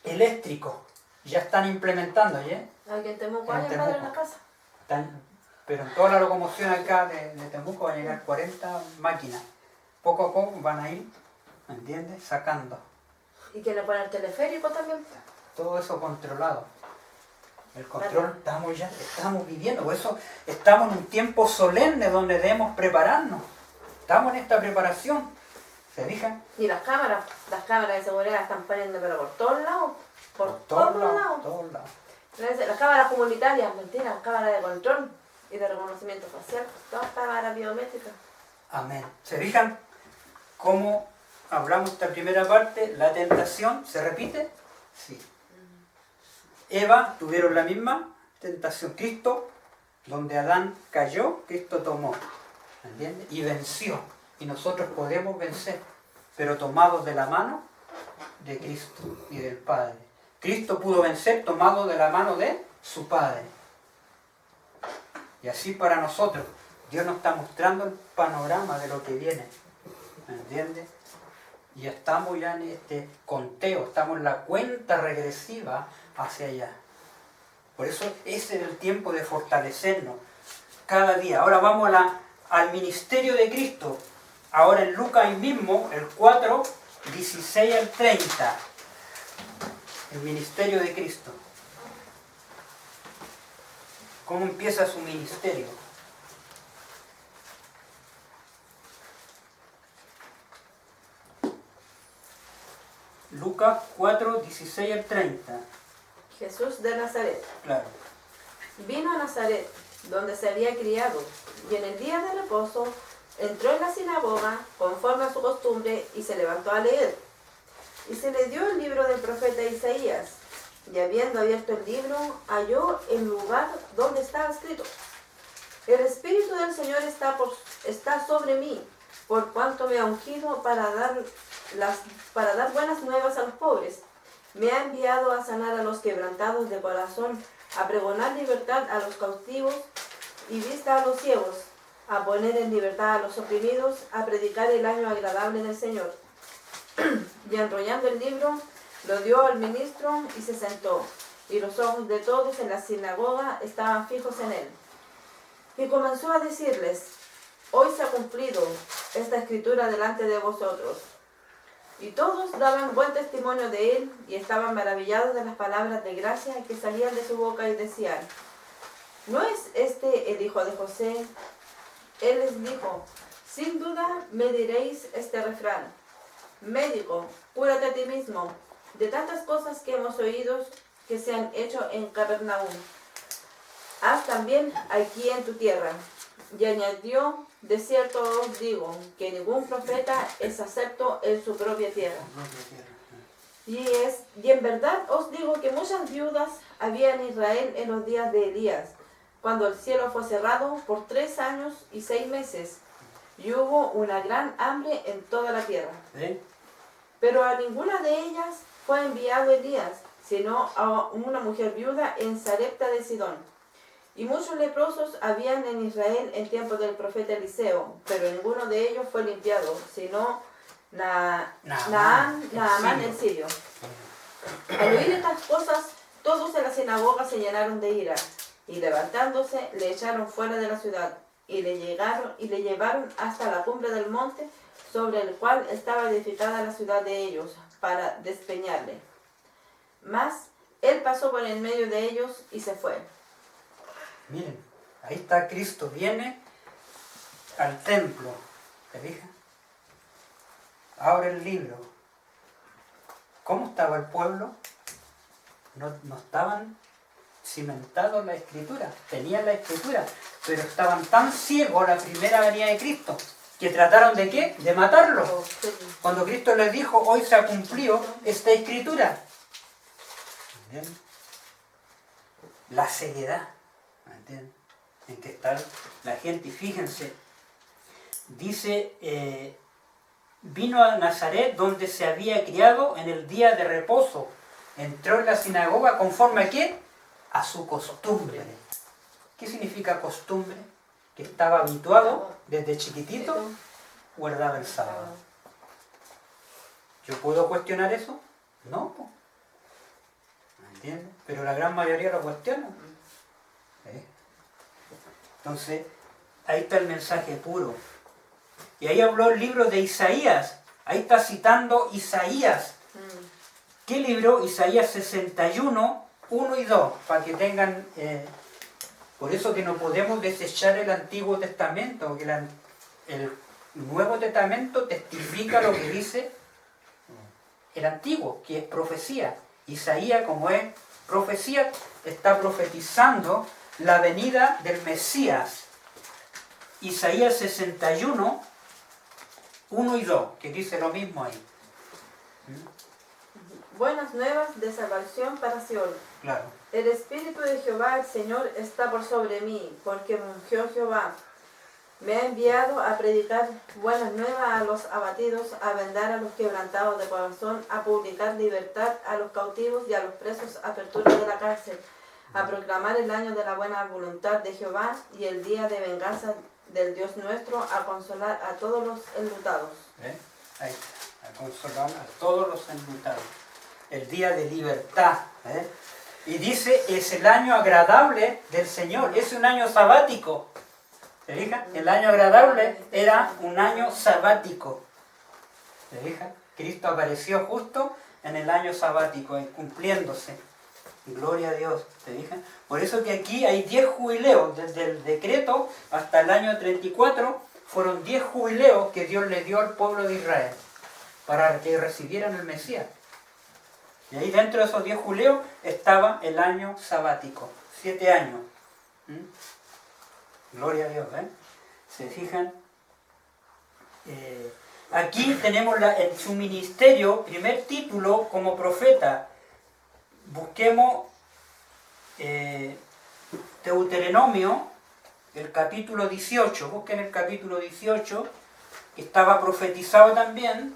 [SPEAKER 1] eléctricos. Ya están implementando, ¿ya?
[SPEAKER 2] Aquí en Temuco
[SPEAKER 1] En
[SPEAKER 2] hay
[SPEAKER 1] Temuco.
[SPEAKER 2] en la casa.
[SPEAKER 1] Pero en toda la locomoción acá de Temuco van a llegar 40 máquinas. Poco a poco van a ir, ¿me entiendes? Sacando.
[SPEAKER 2] Y que le ponen el teleférico también.
[SPEAKER 1] todo eso controlado. El control estamos viviendo, por eso estamos en un tiempo solemne donde debemos prepararnos. Estamos en esta preparación. ¿Se fijan?
[SPEAKER 2] Y las cámaras de seguridad están poniendo pero por todos lados. Por todos lados.
[SPEAKER 1] todos lados.
[SPEAKER 2] Las cámaras comunitarias, mentira, las cámaras de control y de reconocimiento facial, todas cámaras biométricas.
[SPEAKER 1] Amén. ¿Se fijan cómo hablamos esta primera parte? La tentación, ¿se repite? Sí. Eva tuvieron la misma tentación. Cristo, donde Adán cayó, Cristo tomó. ¿Entiendes? Y venció. Y nosotros podemos vencer, pero tomados de la mano de Cristo y del Padre. Cristo pudo vencer tomado de la mano de su Padre. Y así para nosotros, Dios nos está mostrando el panorama de lo que viene. ¿Me entiendes? Y estamos ya en este conteo, estamos en la cuenta regresiva hacia allá. Por eso ese es el tiempo de fortalecernos cada día. Ahora vamos al ministerio de Cristo. Ahora en Lucas ahí mismo, el 4, 16 al 30. El ministerio de Cristo. ¿Cómo empieza su ministerio? Lucas 4, 16 al 30.
[SPEAKER 2] Jesús de Nazaret.
[SPEAKER 1] Claro.
[SPEAKER 2] Vino a Nazaret, donde se había criado, y en el día de reposo entró en la sinagoga, conforme a su costumbre, y se levantó a leer. Y se le dio el libro del profeta Isaías, y habiendo abierto el libro, halló el lugar donde estaba escrito: El Espíritu del Señor está sobre mí, por cuanto me ha ungido para dar buenas nuevas a los pobres. Me ha enviado a sanar a los quebrantados de corazón, a pregonar libertad a los cautivos y vista a los ciegos, a poner en libertad a los oprimidos, a predicar el año agradable del Señor. Y enrollando el libro, lo dio al ministro y se sentó, y los ojos de todos en la sinagoga estaban fijos en él. Y comenzó a decirles: Hoy se ha cumplido esta escritura delante de vosotros. Y todos daban buen testimonio de él, y estaban maravillados de las palabras de gracia que salían de su boca, y decían: ¿No es este el hijo de José? Él les dijo: Sin duda me diréis este refrán: Médico, cúrate a ti mismo, de tantas cosas que hemos oído que se han hecho en Capernaum, haz también aquí en tu tierra. Y añadió: De cierto os digo que ningún profeta es acepto en su propia tierra. Y en verdad os digo que muchas viudas había en Israel en los días de Elías, cuando el cielo fue cerrado por 3 años y 6 meses, y hubo una gran hambre en toda la tierra.
[SPEAKER 1] ¿Sí?
[SPEAKER 2] Pero a ninguna de ellas fue enviado Elías, sino a una mujer viuda en Sarepta de Sidón. Y muchos leprosos habían en Israel en tiempo del profeta Eliseo, pero ninguno de ellos fue limpiado, sino Naamán el sirio. Al oír estas cosas, todos en la sinagoga se llenaron de ira, y levantándose le echaron fuera de la ciudad, y le llevaron hasta la cumbre del monte sobre el cual estaba edificada la ciudad de ellos, para despeñarle. Mas él pasó por en medio de ellos y se fue.
[SPEAKER 1] Miren, ahí está Cristo, viene al templo, ¿te fijas? Abre el libro. ¿Cómo estaba el pueblo? No estaban cimentados en la escritura, tenían la escritura, pero estaban tan ciegos a la primera venida de Cristo, que trataron de ¿qué? De matarlo. Cuando Cristo les dijo: hoy se ha cumplido esta escritura. ¿Entienden? La ceguedad. ¿Me entienden? En que está la gente. Y fíjense, dice, vino a Nazaret donde se había criado en el día de reposo. Entró en la sinagoga conforme a ¿qué? A su costumbre. ¿Qué significa costumbre? Que estaba habituado desde chiquitito, guardaba el sábado. ¿Yo puedo cuestionar eso? No. ¿Me entienden? Pero la gran mayoría lo cuestiona. Entonces, ahí está el mensaje puro. Y ahí habló el libro de Isaías. Ahí está citando Isaías. ¿Qué libro? Isaías 61, 1 y 2, para que tengan... por eso que no podemos desechar el Antiguo Testamento, porque el Nuevo Testamento testifica lo que dice el Antiguo, que es profecía. Isaías, como es profecía, está profetizando la venida del Mesías. Isaías 61, 1 y 2, que dice lo mismo ahí.
[SPEAKER 2] Buenas nuevas de salvación para Sion.
[SPEAKER 1] Claro.
[SPEAKER 2] El Espíritu de Jehová, el Señor, está por sobre mí, porque me ungió Jehová. Me ha enviado a predicar buenas nuevas a los abatidos, a vendar a los quebrantados de corazón, a publicar libertad a los cautivos y a los presos, apertura de la cárcel, a proclamar el año de la buena voluntad de Jehová y el día de venganza del Dios nuestro, a consolar a todos los enlutados.
[SPEAKER 1] Ahí está, a consolar a todos los enlutados. El día de libertad. Y dice, es el año agradable del Señor, es un año sabático. ¿Se fijan? El año agradable era un año sabático. ¿Se fijan? Cristo apareció justo en el año sabático, cumpliéndose. Gloria a Dios. ¿Se fijan? Por eso que aquí hay 10 jubileos. Desde el decreto hasta el año 34 fueron 10 jubileos que Dios le dio al pueblo de Israel para que recibieran el Mesías. Y ahí dentro de esos 10 jubileos estaba el año sabático. 7 años. Gloria a Dios, ¿Se fijan? Aquí tenemos en su ministerio, primer título como profeta. Busquemos Deuteronomio, el capítulo 18. Busquen el capítulo 18, que estaba profetizado también.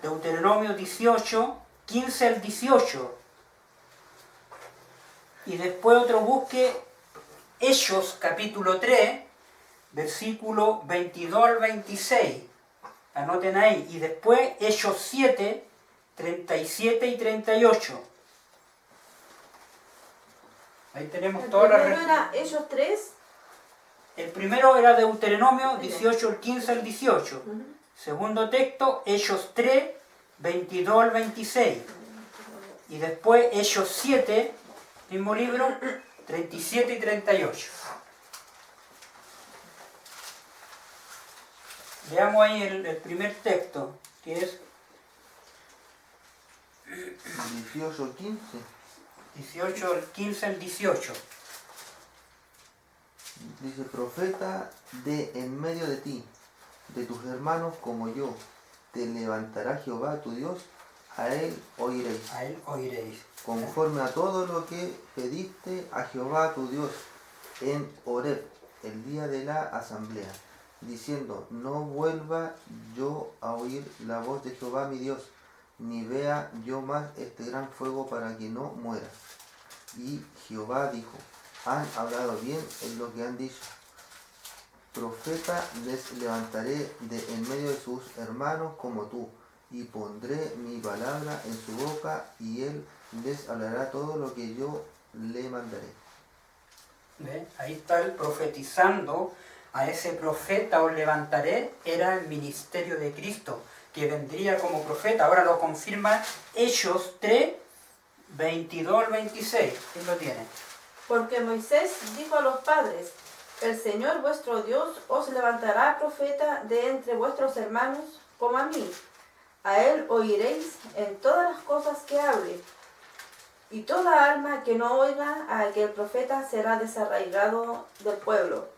[SPEAKER 1] Deuteronomio 18, 15 al 18. Y después otro busque Hechos capítulo 3, versículo 22 al 26. Anoten ahí. Y después Hechos 7, 37 y 38. Ahí tenemos todas las...
[SPEAKER 2] ¿El primero era Hechos 3?
[SPEAKER 1] El primero era Deuteronomio 18, el 15 al 18. Segundo texto, Hechos 3, 22 al 26. Y después Hechos 7, mismo libro, 37 y 38. Veamos ahí el primer texto, que es
[SPEAKER 3] 18, 15.
[SPEAKER 1] 18, el 15 al 18.
[SPEAKER 3] Dice, profeta de en medio de ti, de tus hermanos como yo, te levantará Jehová tu Dios, a él oiréis.
[SPEAKER 1] A él oiréis.
[SPEAKER 3] Conforme a todo lo que pediste a Jehová tu Dios en Horeb, el día de la asamblea, diciendo, no vuelva yo a oír la voz de Jehová mi Dios, ni vea yo más este gran fuego para que no muera. Y Jehová dijo, han hablado bien en lo que han dicho. Profeta les levantaré de en medio de sus hermanos como tú, y pondré mi palabra en su boca, y él les hablará todo lo que yo le mandaré.
[SPEAKER 1] ¿Ve? Ahí está él profetizando. A ese profeta os levantaré, era el ministerio de Cristo, que vendría como profeta. Ahora lo confirma Hechos 3, 22 al 26. ¿Quién lo tiene?
[SPEAKER 2] Porque Moisés dijo a los padres, el Señor vuestro Dios os levantará profeta de entre vuestros hermanos como a mí. A él oiréis en todas las cosas que hable. Y toda alma que no oiga a aquel profeta será desarraigado del pueblo.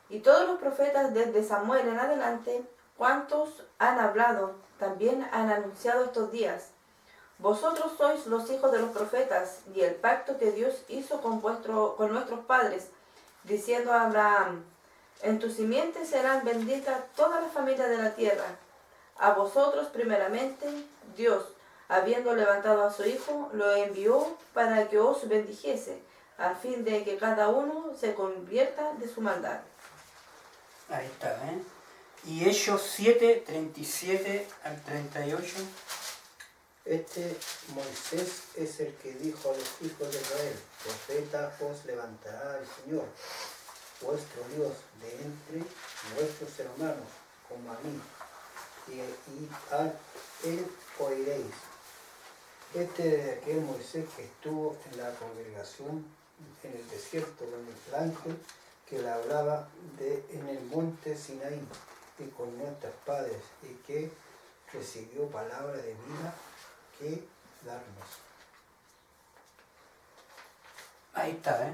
[SPEAKER 2] Y todos los profetas desde Samuel en adelante, cuantos han hablado, también han anunciado estos días. Vosotros sois los hijos de los profetas, y el pacto que Dios hizo con nuestros padres, diciendo a Abraham, en tu simiente serán benditas todas las familias de la tierra. A vosotros primeramente, Dios, habiendo levantado a su Hijo, lo envió para que os bendijese, a fin de que cada uno se convierta de su maldad.
[SPEAKER 1] Ahí está, Y Hechos 7, 37 al 38.
[SPEAKER 5] Este Moisés es el que dijo a los hijos de Israel, profeta os levantará el Señor, vuestro Dios, de entre vuestros hermanos, como a mí, y a él oiréis. Este de aquel Moisés que estuvo en la congregación en el desierto con el ángel que le hablaba en el monte Sinaí y con nuestros padres, y que recibió palabra de vida que darnos.
[SPEAKER 1] Ahí está, ¿eh?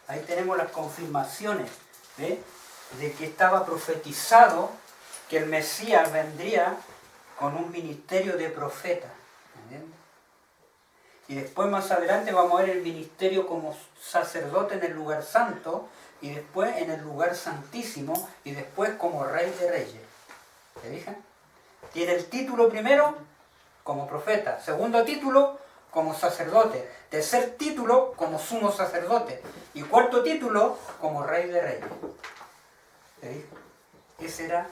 [SPEAKER 1] Ahí tenemos las confirmaciones, ¿eh? De que estaba profetizado que el Mesías vendría con un ministerio de profeta. ¿Entiendes? Y después más adelante vamos a ver el ministerio como sacerdote en el lugar santo, y después en el lugar santísimo, y después como rey de reyes. ¿Se fijan? Tiene el título primero como profeta, segundo título como sacerdote, tercer título como sumo sacerdote, y cuarto título como rey de reyes. ¿Se fijan? Ese era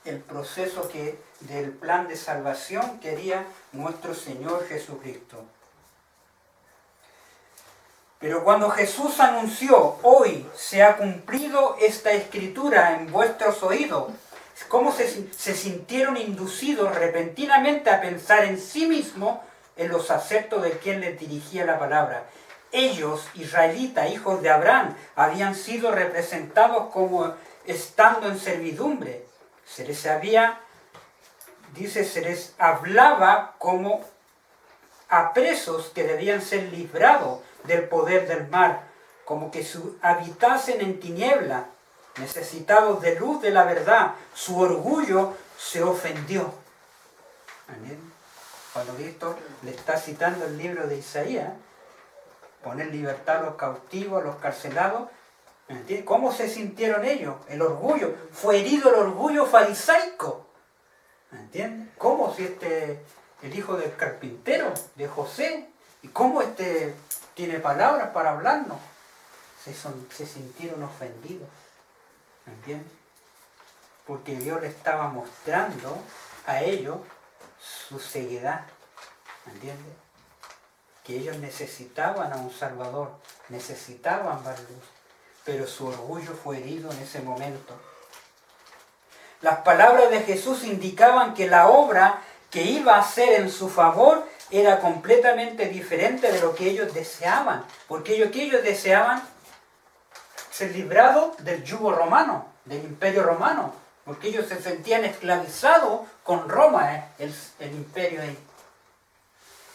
[SPEAKER 1] el proceso del plan de salvación que quería nuestro Señor Jesucristo. Pero cuando Jesús anunció, hoy se ha cumplido esta escritura en vuestros oídos, ¿cómo se sintieron inducidos repentinamente a pensar en sí mismos en los aceptos de quien les dirigía la palabra? Ellos, israelitas, hijos de Abraham, habían sido representados como estando en servidumbre. Se les hablaba como a presos que debían ser librados del poder del mal, como que habitasen en tiniebla, necesitados de luz de la verdad. Su orgullo se ofendió. ¿Entiendes? Cuando Cristo le está citando el libro de Isaías, poner libertad a los cautivos, a los carcelados, ¿entiendes? ¿Cómo se sintieron ellos? El orgullo. Fue herido el orgullo farisaico. ¿Entiendes? ¿Cómo si el hijo del carpintero, de José, y cómo tiene palabras para hablarnos? Se sintieron ofendidos. ¿Entiendes? Porque Dios le estaba mostrando a ellos su ceguedad. ¿Entiendes? Que ellos necesitaban a un Salvador, necesitaban ver luz, pero su orgullo fue herido en ese momento. Las palabras de Jesús indicaban que la obra que iba a hacer en su favor era completamente diferente de lo que ellos deseaban, porque ellos deseaban ser librados del yugo romano, del imperio romano, porque ellos se sentían esclavizados con Roma, el imperio ahí.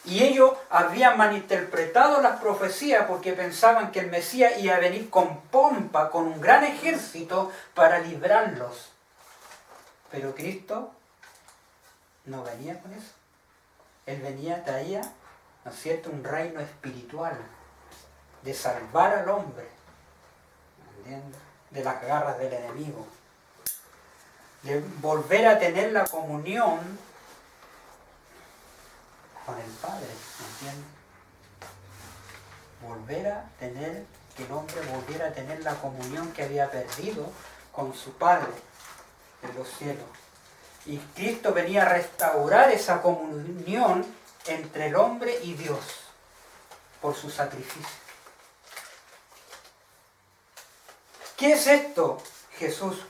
[SPEAKER 1] Y ellos habían malinterpretado las profecías porque pensaban que el Mesías iba a venir con pompa, con un gran ejército para librarlos. Pero Cristo no venía con eso. Él traía, ¿no es cierto?, un reino espiritual de salvar al hombre, ¿entiendes?, de las garras del enemigo, de volver a tener la comunión con el Padre, ¿entiendes? Que el hombre volviera a tener la comunión que había perdido con su Padre en los cielos. Y Cristo venía a restaurar esa comunión entre el hombre y Dios por su sacrificio. ¿Qué es esto, Jesús?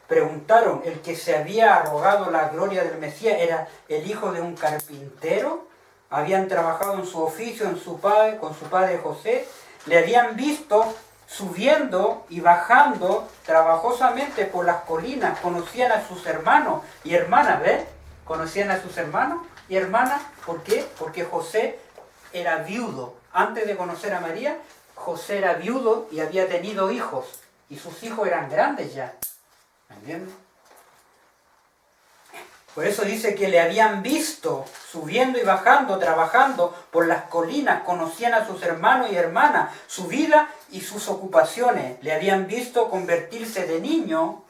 [SPEAKER 1] Preguntaron. El que se había arrogado la gloria del Mesías era el hijo de un carpintero. Habían trabajado en su oficio con su padre José. Le habían visto subiendo y bajando trabajosamente por las colinas. Conocían a sus hermanos y hermanas, ¿ves? Conocían a sus hermanos y hermanas. ¿Por qué? Porque José era viudo. Antes de conocer a María, José era viudo y había tenido hijos. Y sus hijos eran grandes ya. ¿Me entiendes? Por eso dice que le habían visto subiendo y bajando, trabajando por las colinas, conocían a sus hermanos y hermanas, su vida y sus ocupaciones. Le habían visto convertirse de niño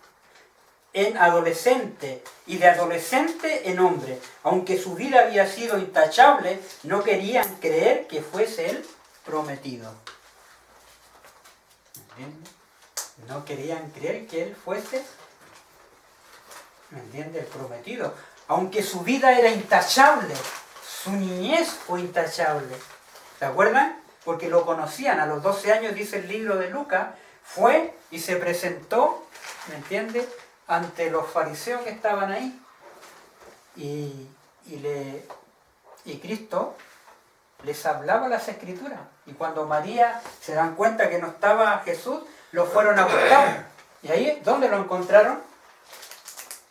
[SPEAKER 1] en adolescente y de adolescente en hombre. Aunque su vida había sido intachable, no querían creer que fuese el prometido. ¿Entiendes? No querían creer que él fuese, ¿me entiende?, el prometido. Aunque su vida era intachable, su niñez fue intachable. ¿Se acuerdan? Porque lo conocían. A los 12 años, dice el libro de Lucas, fue y se presentó, ¿me entiende?, ante los fariseos que estaban ahí. Y y Cristo les hablaba las Escrituras. Y cuando María se dan cuenta que no estaba Jesús, lo fueron a buscar. Y ahí, ¿dónde lo encontraron?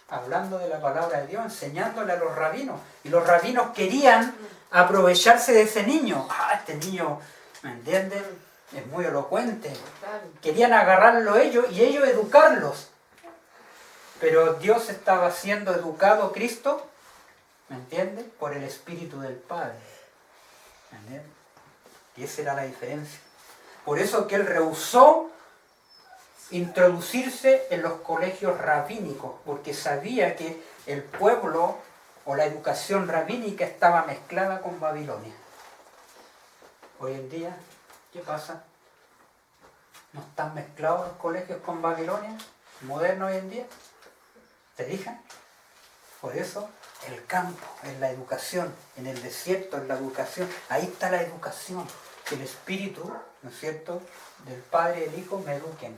[SPEAKER 1] Hablando de la palabra de Dios, enseñándole a los rabinos. Y los rabinos querían aprovecharse de ese niño. Este niño, ¿me entienden? Es muy elocuente. Querían agarrarlo ellos y ellos educarlos. Pero Dios estaba siendo educado, Cristo, ¿me entiende? Por el Espíritu del Padre. ¿Me entiende? Y esa era la diferencia. Por eso que él rehusó introducirse en los colegios rabínicos, porque sabía que el pueblo o la educación rabínica estaba mezclada con Babilonia. Hoy en día, ¿qué pasa? ¿No están mezclados los colegios con Babilonia? ¿Moderno hoy en día? ¿Se fijan? Por eso el campo es la educación, en el desierto es la educación, ahí está la educación, que el Espíritu, ¿no es cierto?, del Padre y el Hijo me eduquen.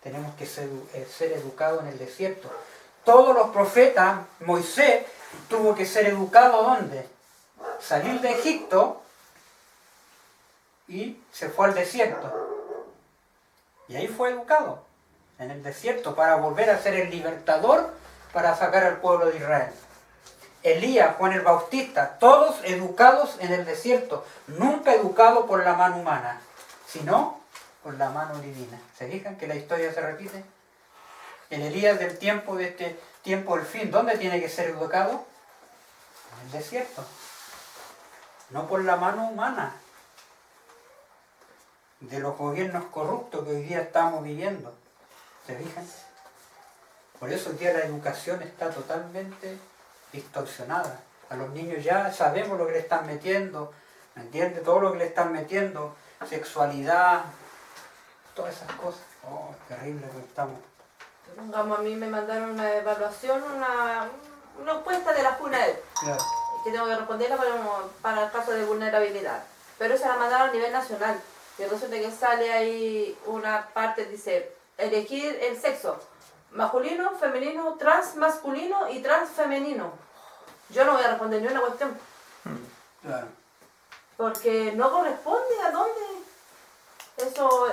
[SPEAKER 1] Tenemos que ser educados en el desierto. Todos los profetas, Moisés tuvo que ser educado ¿dónde? Salir de Egipto y se fue al desierto. Y ahí fue educado, en el desierto, para volver a ser el libertador, para sacar al pueblo de Israel. Elías, Juan el Bautista, todos educados en el desierto, nunca educados por la mano humana, sino por la mano divina. ¿Se fijan que la historia se repite? El Elías del tiempo, de este tiempo del fin, ¿dónde tiene que ser educado? En el desierto. No por la mano humana de los gobiernos corruptos que hoy día estamos viviendo. ¿Se fijan? Por eso hoy día la educación está totalmente distorsionada. A los niños ya sabemos lo que le están metiendo, ¿me entiendes? Todo lo que le están metiendo, sexualidad, todas esas cosas. Oh, terrible que estamos.
[SPEAKER 2] Pongamos, a mí me mandaron una evaluación, una encuesta de la FUNAED,
[SPEAKER 1] Claro.
[SPEAKER 2] que tengo que responderla para el caso de vulnerabilidad. Pero se la mandaron a nivel nacional. Y resulta que sale ahí una parte, dice, elegir el sexo. Masculino, femenino, transmasculino y transfemenino. Yo no voy a responder ni una cuestión.
[SPEAKER 1] Claro.
[SPEAKER 2] Porque no corresponde a dónde. Eso,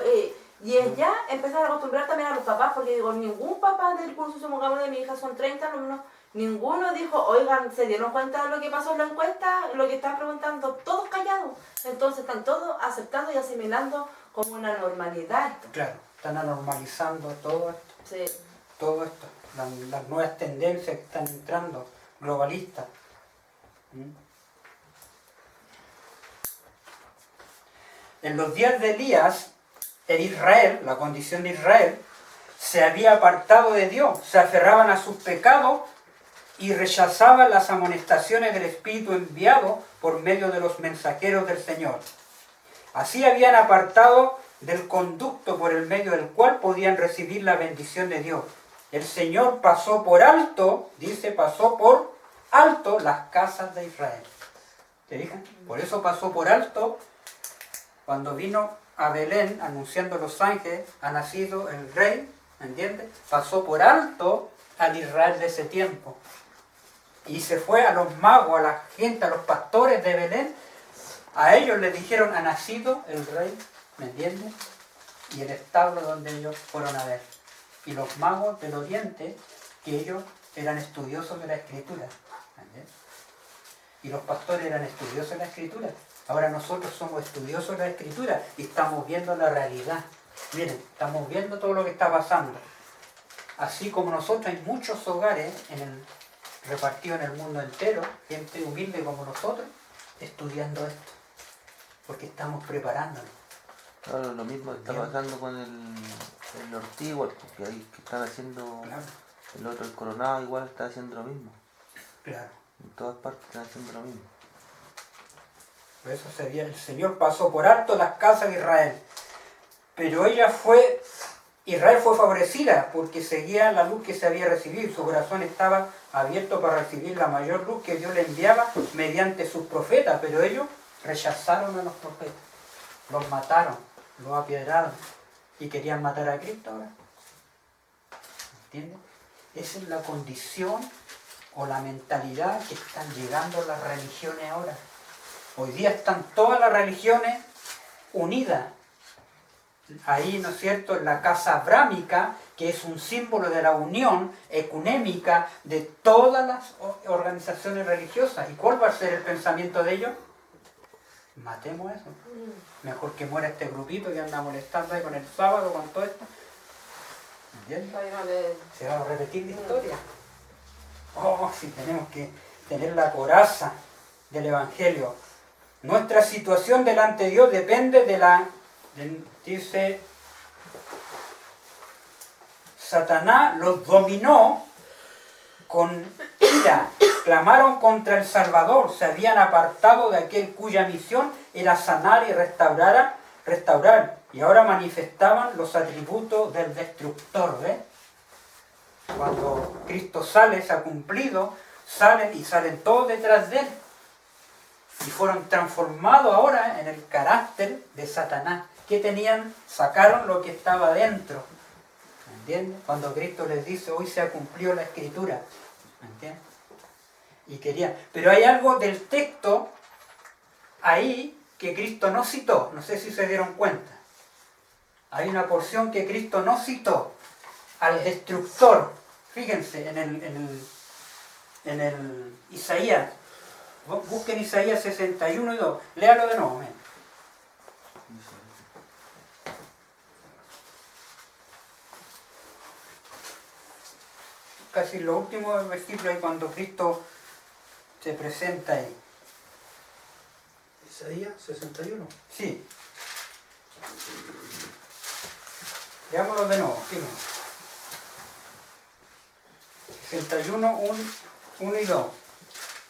[SPEAKER 2] y es ya empezar a acostumbrar también a los papás, porque digo, ningún papá del curso Somos Gama de mi hija, son 30 alumnos, ninguno dijo, oigan, ¿se dieron cuenta de lo que pasó en la encuesta? Lo que están preguntando, todos callados. Entonces están todos aceptando y asimilando como una normalidad esto.
[SPEAKER 1] Claro, están anormalizando todo esto.
[SPEAKER 2] Sí.
[SPEAKER 1] Todo esto, las nuevas tendencias que están entrando, globalistas. En los días de Elías, en Israel, la condición de Israel, se había apartado de Dios, se aferraban a sus pecados y rechazaban las amonestaciones del Espíritu enviado por medio de los mensajeros del Señor. Así habían apartado del conducto por el medio del cual podían recibir la bendición de Dios. El Señor pasó por alto, dice, pasó por alto las casas de Israel. ¿Se fijan? Por eso pasó por alto cuando vino a Belén anunciando los ángeles, ha nacido el rey, ¿me entiendes? Pasó por alto al Israel de ese tiempo. Y se fue a los magos, a la gente, a los pastores de Belén. A ellos les dijeron, ha nacido el rey, ¿me entiendes? Y el establo donde ellos fueron a ver. Y los magos del oriente, que ellos eran estudiosos de la escritura. ¿Entiendes? Y los pastores eran estudiosos de la escritura. Ahora nosotros somos estudiosos de la escritura y estamos viendo la realidad. Miren, estamos viendo todo lo que está pasando. Así como nosotros, hay muchos hogares repartidos en el mundo entero, gente humilde como nosotros, estudiando esto. Porque estamos preparándonos.
[SPEAKER 3] Claro, lo mismo está pasando con el Ortiz, porque ahí que están haciendo,
[SPEAKER 1] Claro.
[SPEAKER 3] el otro, el Coronado, igual está haciendo lo mismo.
[SPEAKER 1] Claro.
[SPEAKER 3] En todas partes están haciendo lo mismo.
[SPEAKER 1] Por eso el Señor pasó por alto las casas de Israel. Pero Israel fue favorecida porque seguía la luz que se había recibido. Su corazón estaba abierto para recibir la mayor luz que Dios le enviaba mediante sus profetas. Pero ellos rechazaron a los profetas. Los mataron, los apiedraron. Y querían matar a Cristo ahora. ¿Entienden? Esa es la condición o la mentalidad que están llegando las religiones ahora. Hoy día están todas las religiones unidas. Ahí, ¿no es cierto?, en la casa abrámica, que es un símbolo de la unión ecuménica de todas las organizaciones religiosas. ¿Y cuál va a ser el pensamiento de ellos? Matemos eso. Mejor que muera este grupito que anda molestando ahí con el sábado, con todo esto. ¿Entiendes? Se va a repetir la historia. Oh, sí, tenemos que tener la coraza del Evangelio. Nuestra situación delante de Dios depende dice, Satanás los dominó con ira, clamaron contra el Salvador, se habían apartado de aquel cuya misión era sanar y restaurar, y ahora manifestaban los atributos del destructor. ¿Ves? Cuando Cristo sale, se ha cumplido, salen todos detrás de él. Y fueron transformados ahora en el carácter de Satanás. ¿Qué tenían? Sacaron lo que estaba dentro. ¿Me entiendes? Cuando Cristo les dice, hoy se ha cumplido la Escritura. ¿Me entiendes? Y querían. Pero hay algo del texto ahí que Cristo no citó. No sé si se dieron cuenta. Hay una porción que Cristo no citó. Al destructor. Fíjense en el Isaías. Busquen Isaías 61 y 2. Léalo de nuevo. Casi lo último del versículo ahí cuando Cristo se presenta ahí.
[SPEAKER 5] Isaías 61.
[SPEAKER 1] Sí. Leámoslo de nuevo. Fíjense. 61, 1 y 2.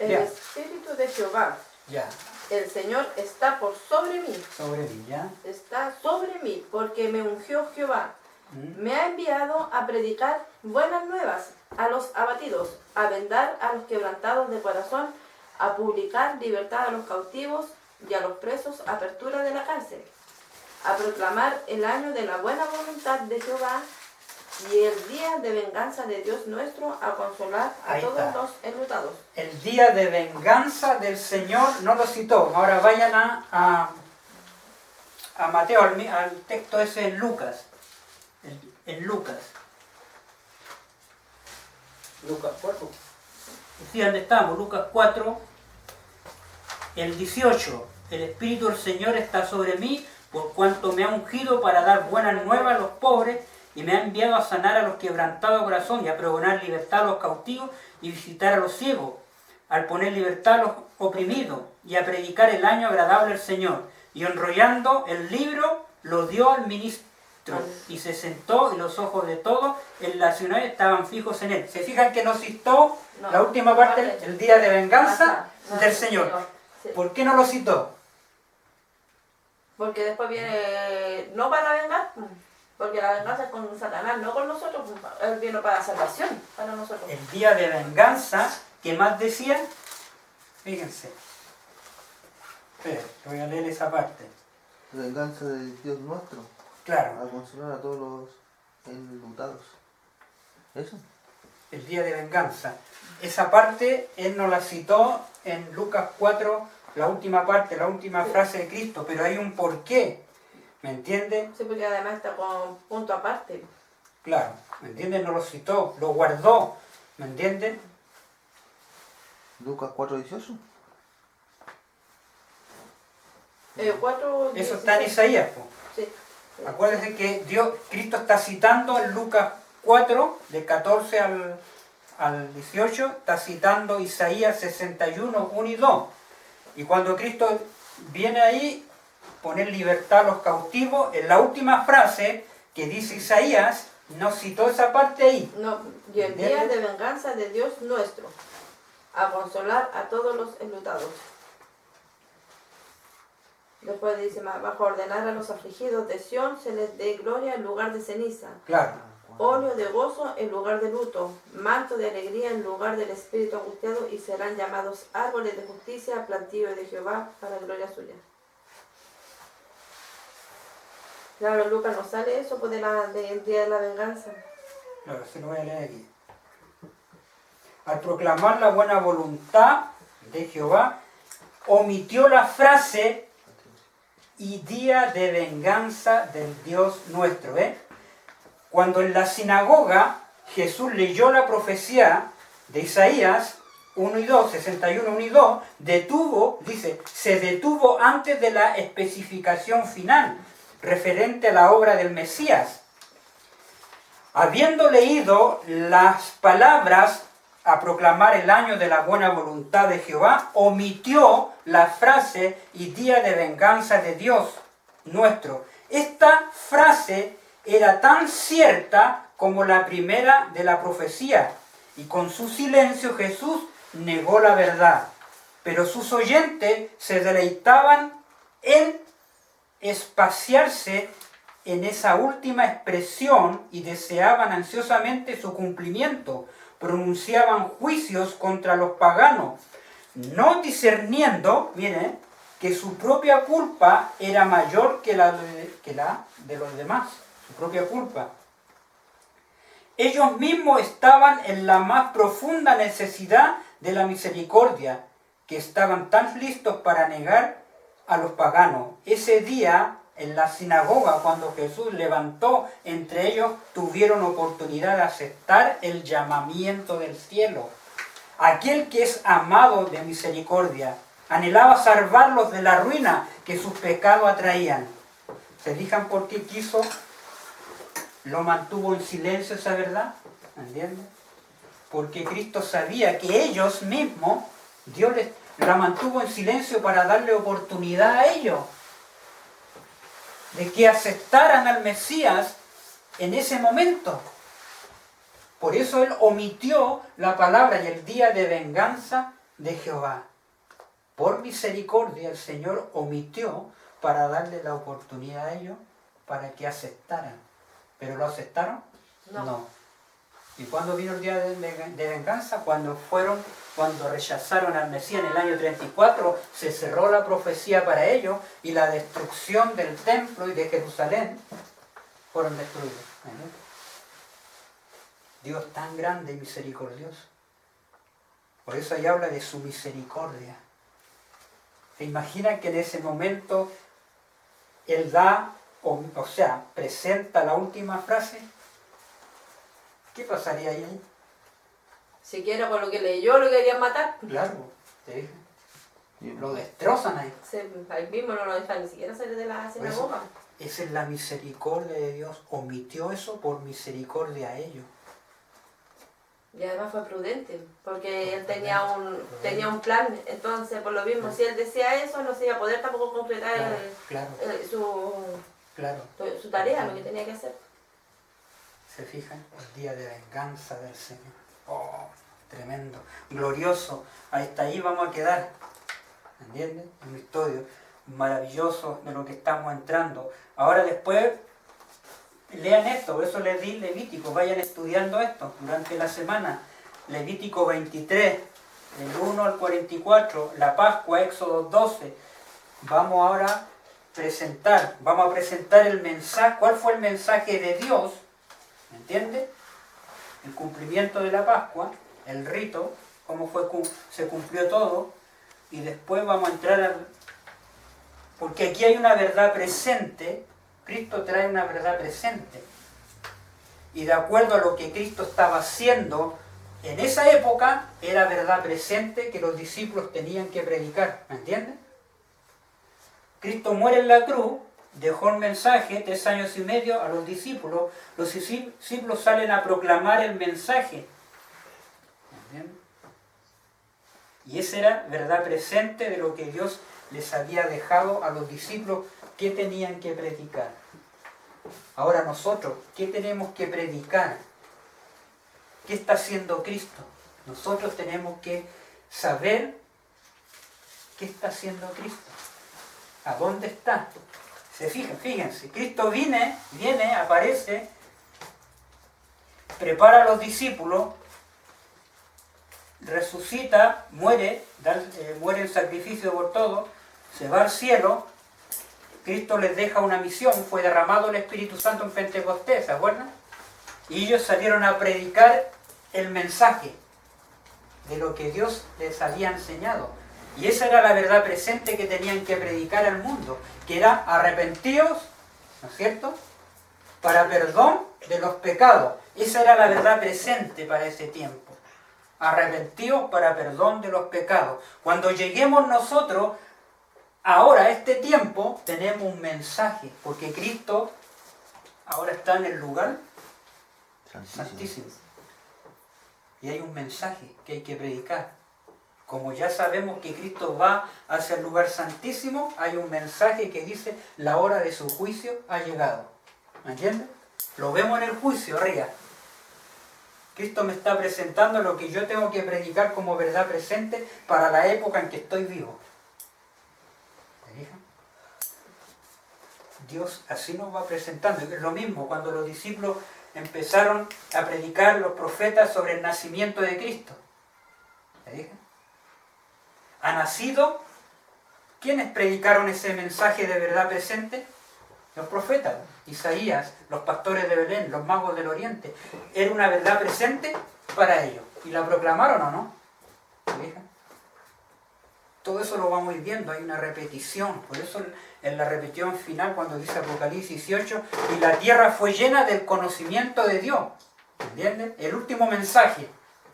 [SPEAKER 2] El
[SPEAKER 1] Ya.
[SPEAKER 2] Espíritu de Jehová,
[SPEAKER 1] Ya.
[SPEAKER 2] el Señor, está por sobre mí.
[SPEAKER 1] Sobre mí, ¿ya?
[SPEAKER 2] Está sobre mí, porque me ungió Jehová.
[SPEAKER 1] ¿Mm?
[SPEAKER 2] Me ha enviado a predicar buenas nuevas a los abatidos, a vendar a los quebrantados de corazón, a publicar libertad a los cautivos y a los presos, apertura de la cárcel, a proclamar el año de la buena voluntad de Jehová y el día de venganza de Dios nuestro, a consolar a
[SPEAKER 1] Ahí
[SPEAKER 2] todos
[SPEAKER 1] está.
[SPEAKER 2] los enlutados.
[SPEAKER 1] El día de venganza del Señor no lo citó. Ahora vayan a Mateo, al texto ese en Lucas. En Lucas.
[SPEAKER 5] Lucas 4.
[SPEAKER 1] Sí, ¿dónde estamos? Lucas 4, el 18. El Espíritu del Señor está sobre mí, por cuanto me ha ungido para dar buenas nuevas a los pobres, y me ha enviado a sanar a los quebrantados de corazón, y a pregonar libertad a los cautivos, y visitar a los ciegos, al poner libertad a los oprimidos, y a predicar el año agradable al Señor. Y enrollando el libro, lo dio al ministro, y se sentó, y los ojos de todos en la ciudad estaban fijos en él. ¿Se fijan que no citó
[SPEAKER 2] No,
[SPEAKER 1] la última parte, el día de venganza
[SPEAKER 2] no,
[SPEAKER 1] del Señor?
[SPEAKER 2] Sí.
[SPEAKER 1] ¿Por qué no lo citó?
[SPEAKER 2] Porque después viene, no para vengar, porque la venganza es con Satanás, no con nosotros. Él vino para salvación, para nosotros.
[SPEAKER 1] El día de venganza, ¿qué más decía? Fíjense. Espera, voy a leer esa parte.
[SPEAKER 3] Venganza del Dios nuestro,
[SPEAKER 1] Claro,
[SPEAKER 3] a consolar a todos los enlutados. ¿Eso?
[SPEAKER 1] el día de venganza. Esa parte él nos la citó en Lucas 4, la última parte, la última frase de Cristo, pero hay un porqué. ¿Me entienden?
[SPEAKER 2] Sí, porque además está con punto aparte.
[SPEAKER 1] Claro, ¿me entienden? No lo citó, lo guardó. ¿Me entienden?
[SPEAKER 3] Lucas 4:18.
[SPEAKER 2] 4,
[SPEAKER 1] Eso está en Isaías, po.
[SPEAKER 2] Sí.
[SPEAKER 1] Acuérdense que Cristo está citando en Lucas 4, del 14 al 18, está citando Isaías 61, 1 y 2. Y cuando Cristo viene ahí, poner libertad a los cautivos, en la última frase que dice Isaías, no citó esa parte ahí.
[SPEAKER 2] No, y el día de venganza de Dios nuestro, a consolar a todos los enlutados. Después dice más abajo, ordenar a los afligidos de Sión se les dé gloria en lugar de ceniza,
[SPEAKER 1] Claro,
[SPEAKER 2] óleo de gozo en lugar de luto, manto de alegría en lugar del espíritu angustiado, y serán llamados árboles de justicia, plantío de Jehová para gloria suya. Claro, en Lucas no sale eso pues del día de la venganza.
[SPEAKER 1] claro, se lo voy a leer aquí. al proclamar la buena voluntad de Jehová, omitió la frase y día de venganza del Dios nuestro. Cuando en la sinagoga Jesús leyó la profecía de Isaías 1 y 2, 61, 1 y 2, se detuvo antes de la especificación final, referente a la obra del Mesías. Habiendo leído las palabras a proclamar el año de la buena voluntad de Jehová, omitió la frase y día de venganza de Dios nuestro. Esta frase era tan cierta como la primera de la profecía, y con su silencio Jesús negó la verdad. Pero sus oyentes se deleitaban en espaciarse en esa última expresión y deseaban ansiosamente su cumplimiento. Pronunciaban juicios contra los paganos, no discerniendo, miren, que su propia culpa era mayor que la de los demás, su propia culpa. Ellos mismos estaban en la más profunda necesidad de la misericordia, que estaban tan listos para negar a los paganos. Ese día, en la sinagoga, cuando Jesús levantó entre ellos, tuvieron oportunidad de aceptar el llamamiento del cielo. Aquel que es amado de misericordia, anhelaba salvarlos de la ruina que sus pecados atraían. ¿Se fijan por qué quiso? Lo mantuvo en silencio esa verdad, ¿entienden? Porque Cristo sabía que ellos mismos, Dios la mantuvo en silencio para darle oportunidad a ellos de que aceptaran al Mesías en ese momento. Por eso Él omitió la palabra y el día de venganza de Jehová. Por misericordia el Señor omitió para darle la oportunidad a ellos para que aceptaran. ¿Pero lo aceptaron? No. ¿Y cuándo vino el día de venganza? Cuando rechazaron al Mesías en el año 34, se cerró la profecía para ellos y la destrucción del templo y de Jerusalén fueron destruidos. Dios tan grande y misericordioso. Por eso ahí habla de su misericordia. ¿Se imaginan que en ese momento Él presenta la última frase? ¿Qué pasaría ahí?
[SPEAKER 2] Siquiera por lo que leyó lo querían matar.
[SPEAKER 1] Claro, ¿te lo destrozan ahí.
[SPEAKER 2] Ahí mismo no lo dejan ni siquiera salir de la sinagoga.
[SPEAKER 1] Esa es la misericordia de Dios. Omitió eso por misericordia a ellos.
[SPEAKER 2] Y además fue prudente, porque él tenía un plan. Entonces, por lo mismo, si él decía eso, no se iba a poder tampoco completar su tarea, lo que tenía que hacer.
[SPEAKER 1] ¿Se fijan? El día de venganza del Señor. Oh, tremendo, glorioso. Hasta ahí vamos a quedar. ¿Entienden? Un estudio maravilloso de lo que estamos entrando. Ahora después, lean esto, por eso les di Levítico, vayan estudiando esto durante la semana. Levítico 23, del 1 al 44, la Pascua, Éxodo 12. Vamos ahora a presentar el mensaje. ¿Cuál fue el mensaje de Dios? ¿Me entiende? El cumplimiento de la Pascua, el rito, cómo se cumplió todo, y después vamos a entrar porque aquí hay una verdad presente. Cristo trae una verdad presente, y de acuerdo a lo que Cristo estaba haciendo en esa época, era verdad presente que los discípulos tenían que predicar, ¿me entienden? Cristo muere en la cruz, dejó el mensaje 3 años y medio a los discípulos salen a proclamar el mensaje. ¿Entienden? Y esa era verdad presente de lo que Dios les había dejado a los discípulos que tenían que predicar. Ahora nosotros, ¿qué tenemos que predicar? ¿Qué está haciendo Cristo? Nosotros tenemos que saber qué está haciendo Cristo. ¿A dónde está? Se fijan, fíjense, Cristo viene, aparece, prepara a los discípulos, resucita, muere en sacrificio por todos, se va al cielo. Cristo les deja una misión, fue derramado el Espíritu Santo en Pentecostés, ¿se acuerdan? Y ellos salieron a predicar el mensaje. de lo que Dios les había enseñado. Y esa era la verdad presente que tenían que predicar al mundo, que era arrepentíos, ¿no es cierto?, para perdón de los pecados. Esa era la verdad presente para ese tiempo. Arrepentíos para perdón de los pecados. Cuando lleguemos nosotros ahora a este tiempo, tenemos un mensaje, porque Cristo ahora está en el lugar santísimo. Y hay un mensaje que hay que predicar. Como ya sabemos que Cristo va hacia el lugar santísimo, hay un mensaje que dice: la hora de su juicio ha llegado. ¿Me entiendes? Lo vemos en el juicio arriba. Cristo me está presentando lo que yo tengo que predicar como verdad presente para la época en que estoy vivo. ¿Me fijan? Dios así nos va presentando. Es lo mismo cuando los discípulos empezaron a predicar, los profetas, sobre el nacimiento de Cristo. ¿Me fijan? Ha nacido. ¿Quiénes predicaron ese mensaje de verdad presente? Los profetas, Isaías, los pastores de Belén, los magos del Oriente. Era una verdad presente para ellos. ¿Y la proclamaron o no? ¿Se fijan? Todo eso lo vamos viendo, hay una repetición. Por eso en la repetición final, cuando dice Apocalipsis 18, y la tierra fue llena del conocimiento de Dios. ¿Entienden? El último mensaje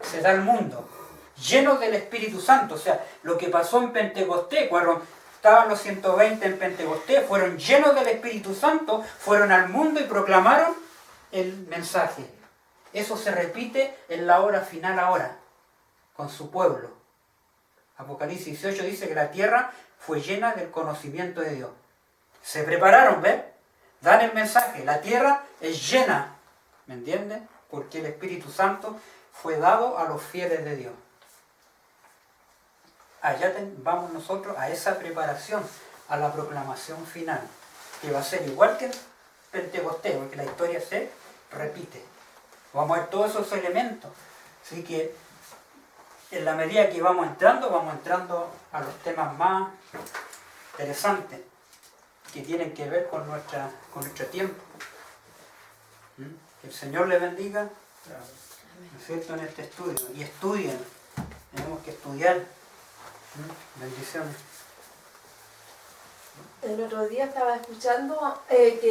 [SPEAKER 1] se da al mundo, lleno del Espíritu Santo. O sea, lo que pasó en Pentecostés, cuando estaban los 120 en Pentecostés, fueron llenos del Espíritu Santo, fueron al mundo y proclamaron el mensaje. Eso se repite en la hora final ahora, con su pueblo. Apocalipsis 18 dice que la tierra fue llena del conocimiento de Dios. Se prepararon, ¿ves? Dan el mensaje, la tierra es llena, ¿me entienden? Porque el Espíritu Santo fue dado a los fieles de Dios. Allá vamos nosotros a esa preparación, a la proclamación final, que va a ser igual que en Pentecostés, porque la historia se repite. Vamos a ver todos esos elementos. Así que en la medida que vamos entrando a los temas más interesantes que tienen que ver con nuestro tiempo. Que el Señor les bendiga, ¿no es cierto?, en este estudio. Y estudien, tenemos que estudiar. Bendiciones.
[SPEAKER 2] El otro día estaba escuchando que